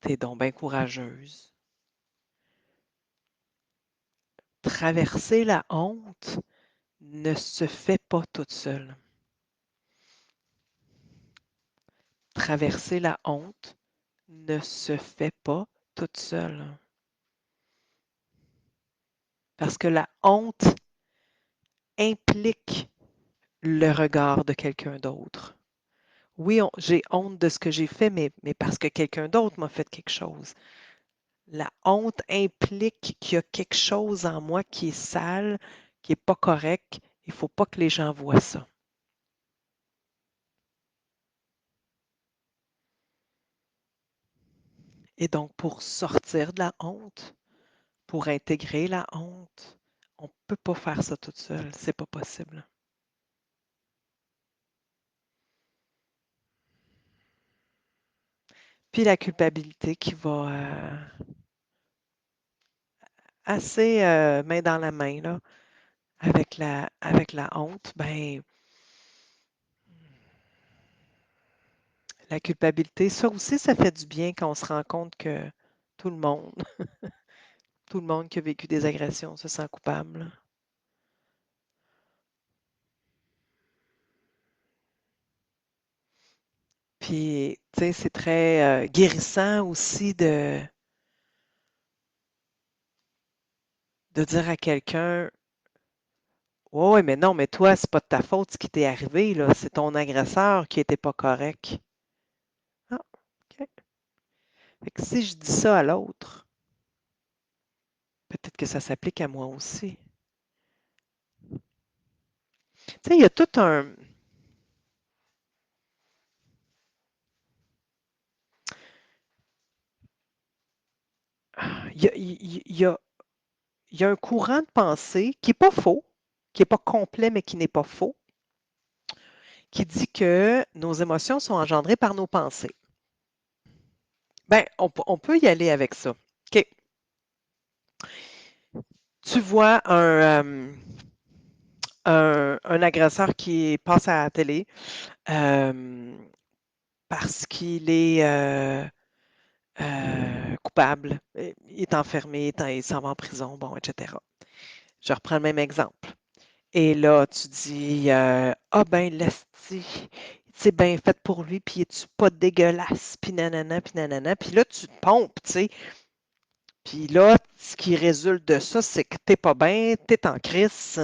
T'es donc bien courageuse. Traverser la honte ne se fait pas toute seule. Traverser la honte ne se fait pas toute seule. Parce que la honte implique le regard de quelqu'un d'autre. Oui, j'ai honte de ce que j'ai fait, mais parce que quelqu'un d'autre m'a fait quelque chose. La honte implique qu'il y a quelque chose en moi qui est sale, qui n'est pas correct. Il ne faut pas que les gens voient ça. Et donc, pour sortir de la honte, pour intégrer la honte, on ne peut pas faire ça toute seule. C'est pas possible. Puis la culpabilité qui va assez main dans la main là, avec la honte, ben la culpabilité, ça aussi, ça fait du bien quand on se rend compte que tout le monde, tout le monde qui a vécu des agressions se sent coupable. Puis, tu sais, c'est très guérissant aussi de dire à quelqu'un, ouais, ouais, mais non, mais toi, c'est pas de ta faute ce qui t'est arrivé, là. C'est ton agresseur qui était pas correct. Ah, OK. Fait que si je dis ça à l'autre, peut-être que ça s'applique à moi aussi. Tu sais, il y a tout un. Il y a, il y a un courant de pensée qui n'est pas faux, qui n'est pas complet, mais qui n'est pas faux, qui dit que nos émotions sont engendrées par nos pensées. Ben, on peut y aller avec ça. OK. Tu vois un agresseur qui passe à la télé euh, parce qu'il est coupable, il est enfermé, il s'en va en prison, bon, etc. Je reprends le même exemple. Et là, tu dis, ah ben, l'esti, c'est bien fait pour lui, puis es-tu pas dégueulasse, puis nanana, puis là, tu te pompes, tu sais. Puis là, ce qui résulte de ça, c'est que t'es pas bien, t'es en crise,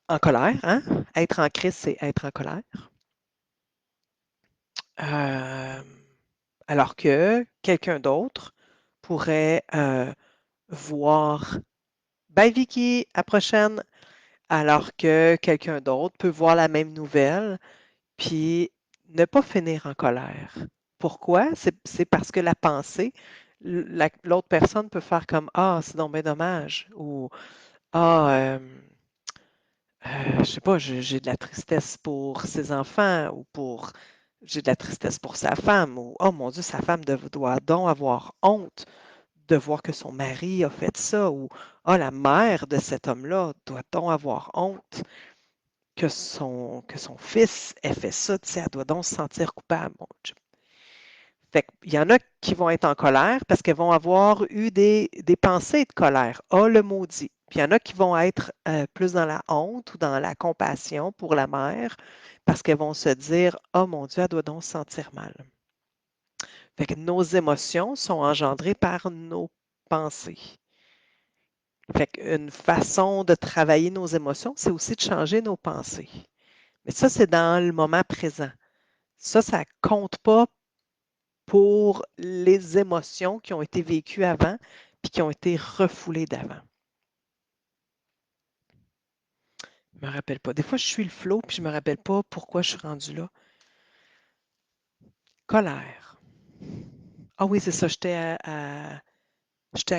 en colère, hein? Être en crise, c'est être en colère. Euh, alors que quelqu'un d'autre pourrait voir, bye Vicky, à prochaine, alors que quelqu'un d'autre peut voir la même nouvelle puis ne pas finir en colère. Pourquoi? C'est parce que la pensée, l'autre personne peut faire comme ah, c'est donc bien dommage ou ah, je sais pas, j'ai de la tristesse pour ses enfants ou pour j'ai de la tristesse pour sa femme ou oh mon Dieu, sa femme doit donc avoir honte de voir que son mari a fait ça ou ah, la mère de cet homme-là doit donc avoir honte que son fils ait fait ça, tu sais, elle doit donc se sentir coupable. Bon, fait qu'il y en a qui vont être en colère parce qu'elles vont avoir eu des pensées de colère. Ah, le maudit. Puis il y en a qui vont être plus dans la honte ou dans la compassion pour la mère parce qu'elles vont se dire oh mon Dieu, elle doit donc se sentir mal. Fait que nos émotions sont engendrées par nos pensées. Fait qu'une façon de travailler nos émotions, c'est aussi de changer nos pensées. Mais ça, c'est dans le moment présent. Ça compte pas pour les émotions qui ont été vécues avant puis qui ont été refoulées d'avant. Je me rappelle pas. Des fois, je suis le flow, puis je me rappelle pas pourquoi je suis rendue là. Colère. Ah oui, c'est ça, j'étais à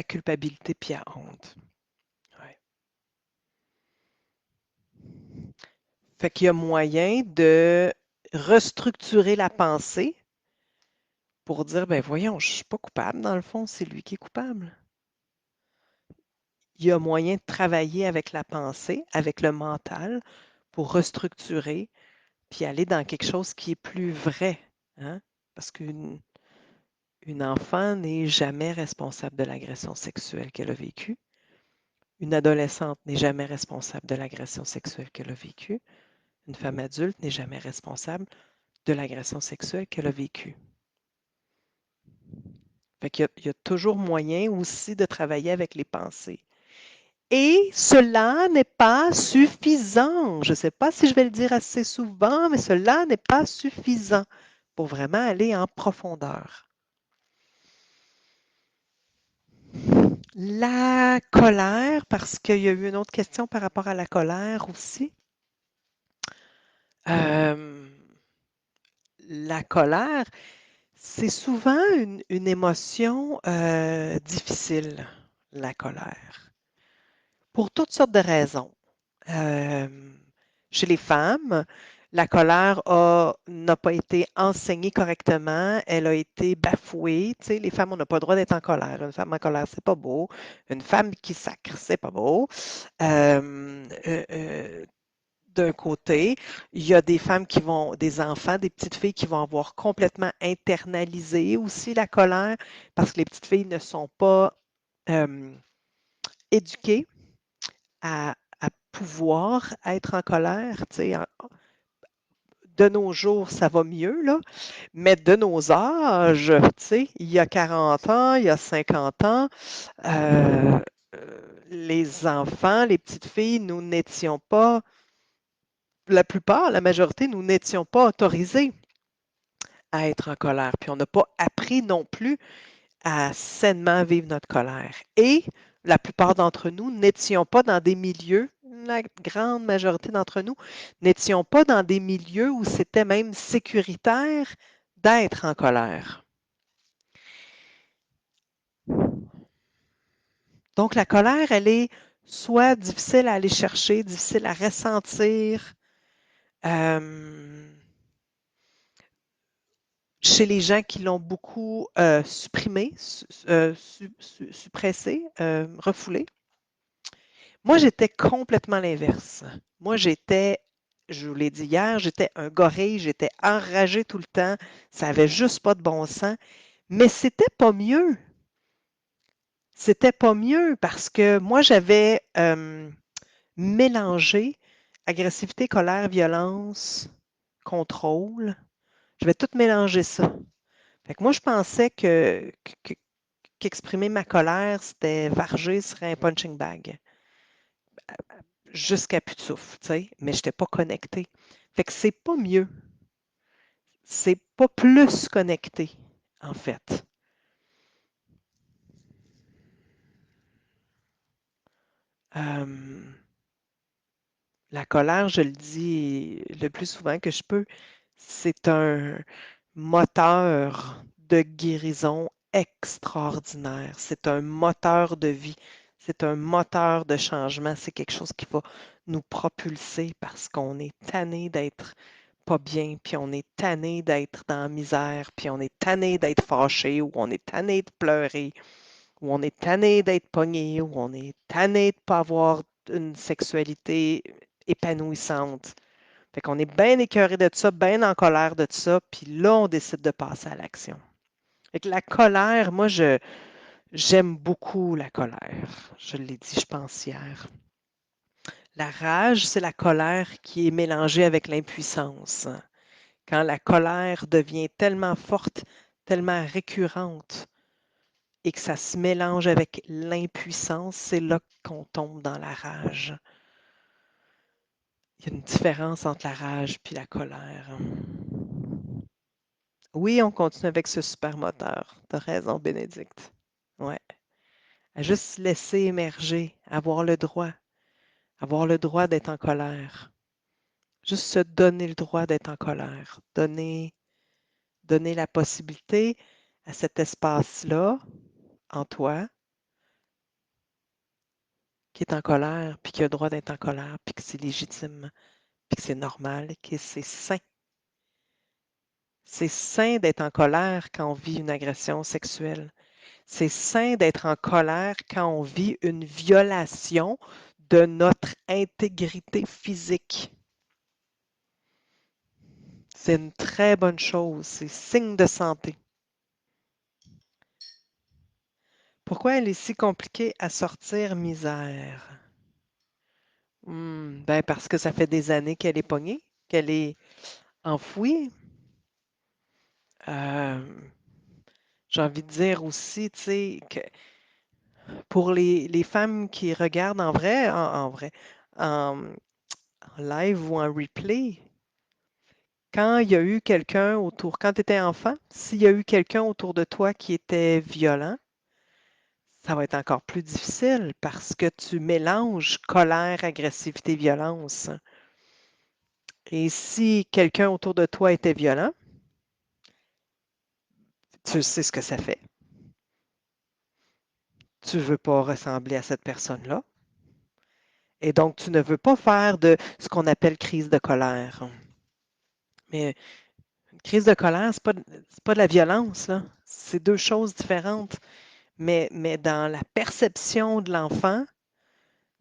culpabilité puis à honte. Ouais. Fait qu'il y a moyen de restructurer la pensée pour dire, ben voyons, je suis pas coupable, dans le fond, c'est lui qui est coupable. Il y a moyen de travailler avec la pensée, avec le mental, pour restructurer, puis aller dans quelque chose qui est plus vrai, hein? Parce qu'une enfant n'est jamais responsable de l'agression sexuelle qu'elle a vécue. Une adolescente n'est jamais responsable de l'agression sexuelle qu'elle a vécue. Une femme adulte n'est jamais responsable de l'agression sexuelle qu'elle a vécue. Fait qu'il y a toujours moyen aussi de travailler avec les pensées. Et cela n'est pas suffisant. Je ne sais pas si je vais le dire assez souvent, mais cela n'est pas suffisant pour vraiment aller en profondeur. La colère, parce qu'il y a eu une autre question par rapport à la colère aussi. Euh, la colère, c'est souvent une émotion difficile, la colère, pour toutes sortes de raisons. Euh, Chez les femmes, la colère n'a pas été enseignée correctement, elle a été bafouée. Tu sais, les femmes, on n'a pas le droit d'être en colère. Une femme en colère, c'est pas beau. Une femme qui sacre, c'est pas beau. D'un côté, il y a des femmes des enfants, des petites filles qui vont avoir complètement internalisé aussi la colère parce que les petites filles ne sont pas euh, éduquées à pouvoir être en colère. Tu sais, de nos jours, ça va mieux, là, mais de nos âges, tu sais, il y a 40 ans, il y a 50 ans, euh, les enfants, les petites filles, nous n'étions pas, la plupart, la majorité, nous n'étions pas autorisés à être en colère. Puis on n'a pas appris non plus à sainement vivre notre colère. Et la plupart d'entre nous n'étions pas dans des milieux, la grande majorité d'entre nous, n'étions pas dans des milieux où c'était même sécuritaire d'être en colère. Donc la colère, elle est soit difficile à aller chercher, difficile à ressentir. Euh, Chez les gens qui l'ont beaucoup supprimé, suppressé, refoulé. Moi, j'étais complètement l'inverse. Moi, je vous l'ai dit hier, j'étais un gorille, j'étais enragée tout le temps, ça avait juste pas de bon sens, mais c'était pas mieux. C'était pas mieux parce que moi, j'avais mélangé agressivité, colère, violence, contrôle. Je vais tout mélanger ça. Fait que moi, je pensais qu'exprimer ma colère, c'était varger sur un punching bag. Jusqu'à plus de souffle, tu sais, mais je n'étais pas connectée. Fait que c'est pas mieux. C'est pas plus connecté, en fait. Euh, la colère, je le dis le plus souvent que je peux, c'est un moteur de guérison extraordinaire. C'est un moteur de vie. C'est un moteur de changement. C'est quelque chose qui va nous propulser parce qu'on est tanné d'être pas bien, puis on est tanné d'être dans la misère, puis on est tanné d'être fâché, ou on est tanné de pleurer, ou on est tanné d'être pogné, ou on est tanné de ne pas avoir une sexualité épanouissante. Fait qu'on est bien écœuré de ça, bien en colère de ça, puis là, on décide de passer à l'action. Fait que la colère, moi, j'aime beaucoup la colère. Je l'ai dit, je pense, hier. La rage, c'est la colère qui est mélangée avec l'impuissance. Quand la colère devient tellement forte, tellement récurrente, et que ça se mélange avec l'impuissance, c'est là qu'on tombe dans la rage. Il y a une différence entre la rage et la colère. Oui, on continue avec ce super moteur. Tu as raison, Bénédicte. Ouais. À juste se laisser émerger, avoir le droit. Avoir le droit d'être en colère. Juste se donner le droit d'être en colère. Donner la possibilité à cet espace-là, en toi, qui est en colère, puis qui a le droit d'être en colère, puis que c'est légitime, puis que c'est normal, et que c'est sain. C'est sain d'être en colère quand on vit une agression sexuelle. C'est sain d'être en colère quand on vit une violation de notre intégrité physique. C'est une très bonne chose. C'est signe de santé. Pourquoi elle est si compliquée à sortir, misère? Ben parce que ça fait des années qu'elle est pognée, qu'elle est enfouie. Euh, j'ai envie de dire aussi, tu sais, que pour les femmes qui regardent en vrai, en vrai, en, en live ou en replay, quand il y a eu quelqu'un autour, quand tu étais enfant, s'il y a eu quelqu'un autour de toi qui était violent, ça va être encore plus difficile parce que tu mélanges colère, agressivité, violence. Et si quelqu'un autour de toi était violent, tu sais ce que ça fait. Tu ne veux pas ressembler à cette personne-là. Et donc, tu ne veux pas faire de ce qu'on appelle crise de colère. Mais une crise de colère, c'est pas de la violence, là. C'est deux choses différentes. Mais dans la perception de l'enfant,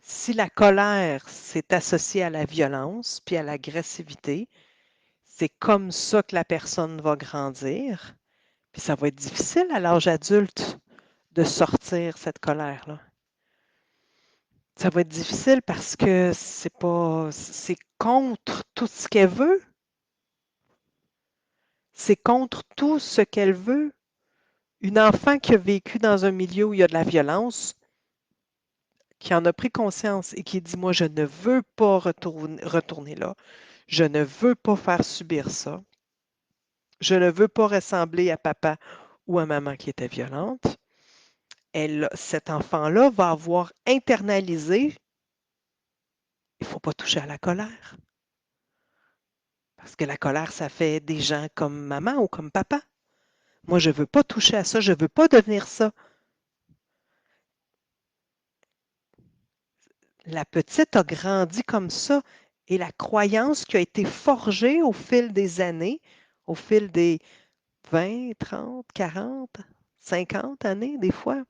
si la colère s'est associée à la violence puis à l'agressivité, c'est comme ça que la personne va grandir. Puis ça va être difficile à l'âge adulte de sortir cette colère-là. Ça va être difficile parce que c'est contre tout ce qu'elle veut. C'est contre tout ce qu'elle veut. Une enfant qui a vécu dans un milieu où il y a de la violence, qui en a pris conscience et qui dit, moi, je ne veux pas retourner là. Je ne veux pas faire subir ça. Je ne veux pas ressembler à papa ou à maman qui était violente. Cet enfant-là va avoir internalisé, il ne faut pas toucher à la colère. Parce que la colère, ça fait des gens comme maman ou comme papa. Moi, je ne veux pas toucher à ça, je ne veux pas devenir ça. La petite a grandi comme ça et la croyance qui a été forgée au fil des années, au fil des 20, 30, 40, 50 années, des fois,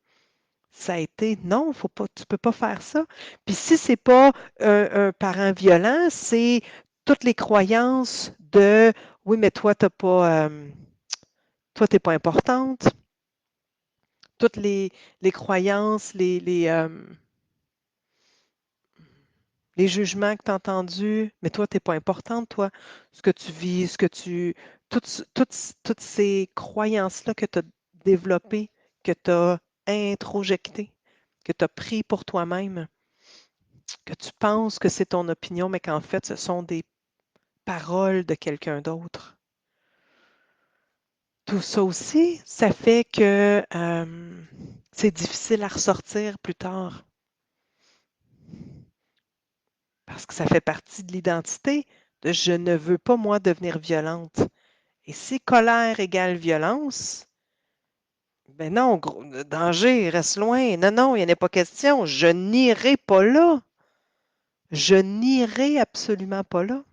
ça a été non, faut pas, tu ne peux pas faire ça. Puis si ce n'est pas un parent violent, c'est toutes les croyances de oui, mais toi, t'as pas, toi, tu n'es pas importante. Toutes les croyances, les jugements que tu as entendus, mais toi, tu n'es pas importante, toi, ce que tu vis, toutes ces croyances-là que tu as développées, que tu as introjectées, que tu as pris pour toi-même, que tu penses que c'est ton opinion, mais qu'en fait, ce sont des paroles de quelqu'un d'autre. Tout ça aussi, ça fait que c'est difficile à ressortir plus tard. Parce que ça fait partie de l'identité de je ne veux pas, moi, devenir violente. Et si colère égale violence, ben non, danger, reste loin. Non, non, il n'y en a pas question. Je n'irai pas là. Je n'irai absolument pas là.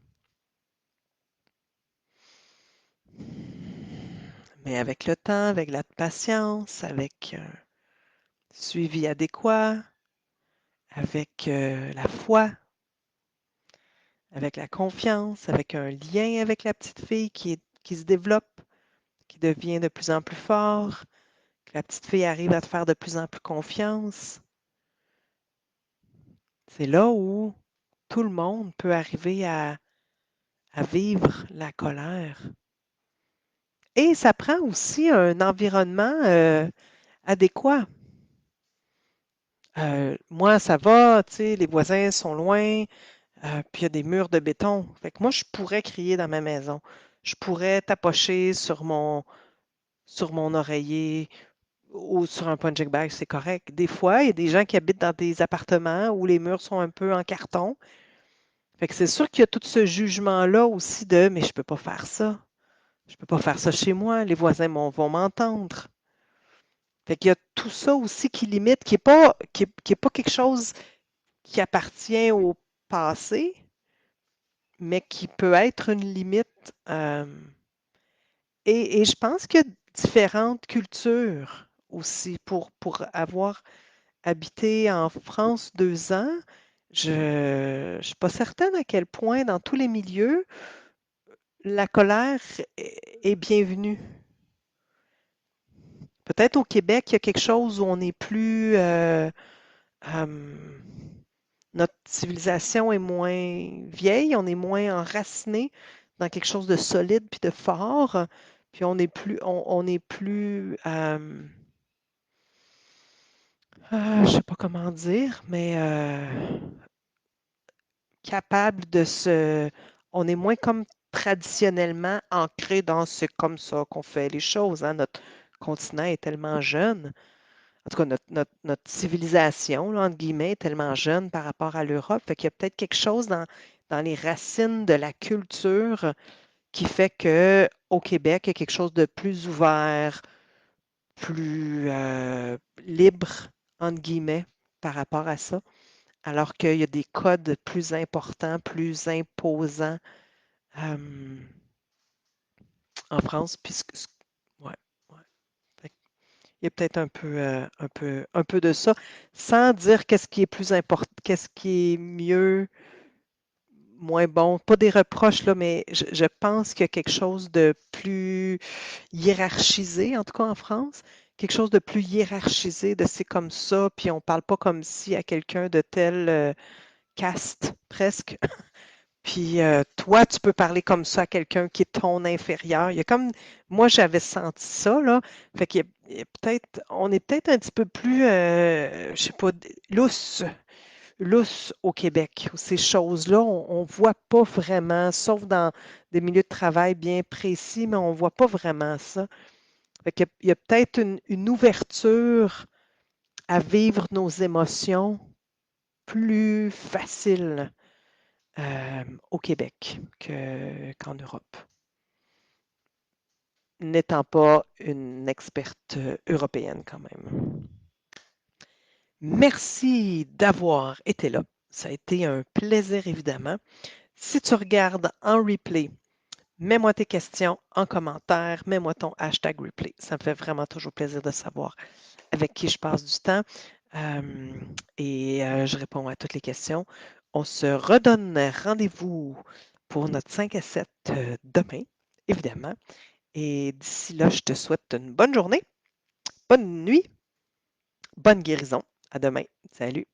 Mais avec le temps, avec la patience, avec un suivi adéquat, avec la foi, avec la confiance, avec un lien avec la petite fille qui se développe, qui devient de plus en plus fort, que la petite fille arrive à te faire de plus en plus confiance, c'est là où tout le monde peut arriver à vivre la colère. Et ça prend aussi un environnement adéquat. Moi, ça va, tu sais, les voisins sont loin, puis il y a des murs de béton. Fait que moi, je pourrais crier dans ma maison. Je pourrais tapocher sur mon oreiller, ou sur un punching bag, c'est correct. Des fois, il y a des gens qui habitent dans des appartements où les murs sont un peu en carton. Fait que c'est sûr qu'il y a tout ce jugement-là aussi de mais je peux pas faire ça. Je peux pas faire ça chez moi, les voisins vont m'entendre. Fait qu'il y a tout ça aussi qui limite, qui est pas quelque chose qui appartient au passé, mais qui peut être une limite. Et je pense qu'il y a différentes cultures aussi. Pour avoir habité en France 2 ans, je ne suis pas certaine à quel point dans tous les milieux, la colère est bienvenue. Peut-être au Québec, il y a quelque chose où on est plus... notre civilisation est moins vieille, on est moins enraciné dans quelque chose de solide puis de fort, puis on est plus, je sais pas comment dire, mais capable de se, on est moins comme traditionnellement ancré dans c'est comme ça qu'on fait les choses, hein. Notre continent est tellement jeune. En tout cas, notre civilisation, là, entre guillemets, est tellement jeune par rapport à l'Europe. Fait qu'il y a peut-être quelque chose dans les racines de la culture qui fait qu'au Québec, il y a quelque chose de plus ouvert, plus libre, entre guillemets, par rapport à ça. Alors qu'il y a des codes plus importants, plus imposants euh, en France. Ouais, ouais. Fait il y a peut-être un peu de ça, sans dire qu'est-ce qui est plus important, qu'est-ce qui est mieux, moins bon. Pas des reproches, là, mais je pense qu'il y a quelque chose de plus hiérarchisé, en tout cas en France. Quelque chose de plus hiérarchisé, de c'est comme ça, puis on parle pas comme si à quelqu'un de telle caste, presque. Puis toi, tu peux parler comme ça à quelqu'un qui est ton inférieur. Il y a comme, moi, j'avais senti ça, là. Fait il y a peut-être, on est peut-être un petit peu plus, je sais pas, lousse au Québec. Ces choses-là, on voit pas vraiment, sauf dans des milieux de travail bien précis, mais on voit pas vraiment ça. Fait qu'il y a peut-être une ouverture à vivre nos émotions plus facile au Québec qu'en Europe, n'étant pas une experte européenne quand même. Merci d'avoir été là. Ça a été un plaisir, évidemment. Si tu regardes en replay, mets-moi tes questions en commentaire, mets-moi ton hashtag replay. Ça me fait vraiment toujours plaisir de savoir avec qui je passe du temps et je réponds à toutes les questions. On se redonne rendez-vous pour notre 5 à 7 demain, évidemment. Et d'ici là, je te souhaite une bonne journée, bonne nuit, bonne guérison. À demain. Salut.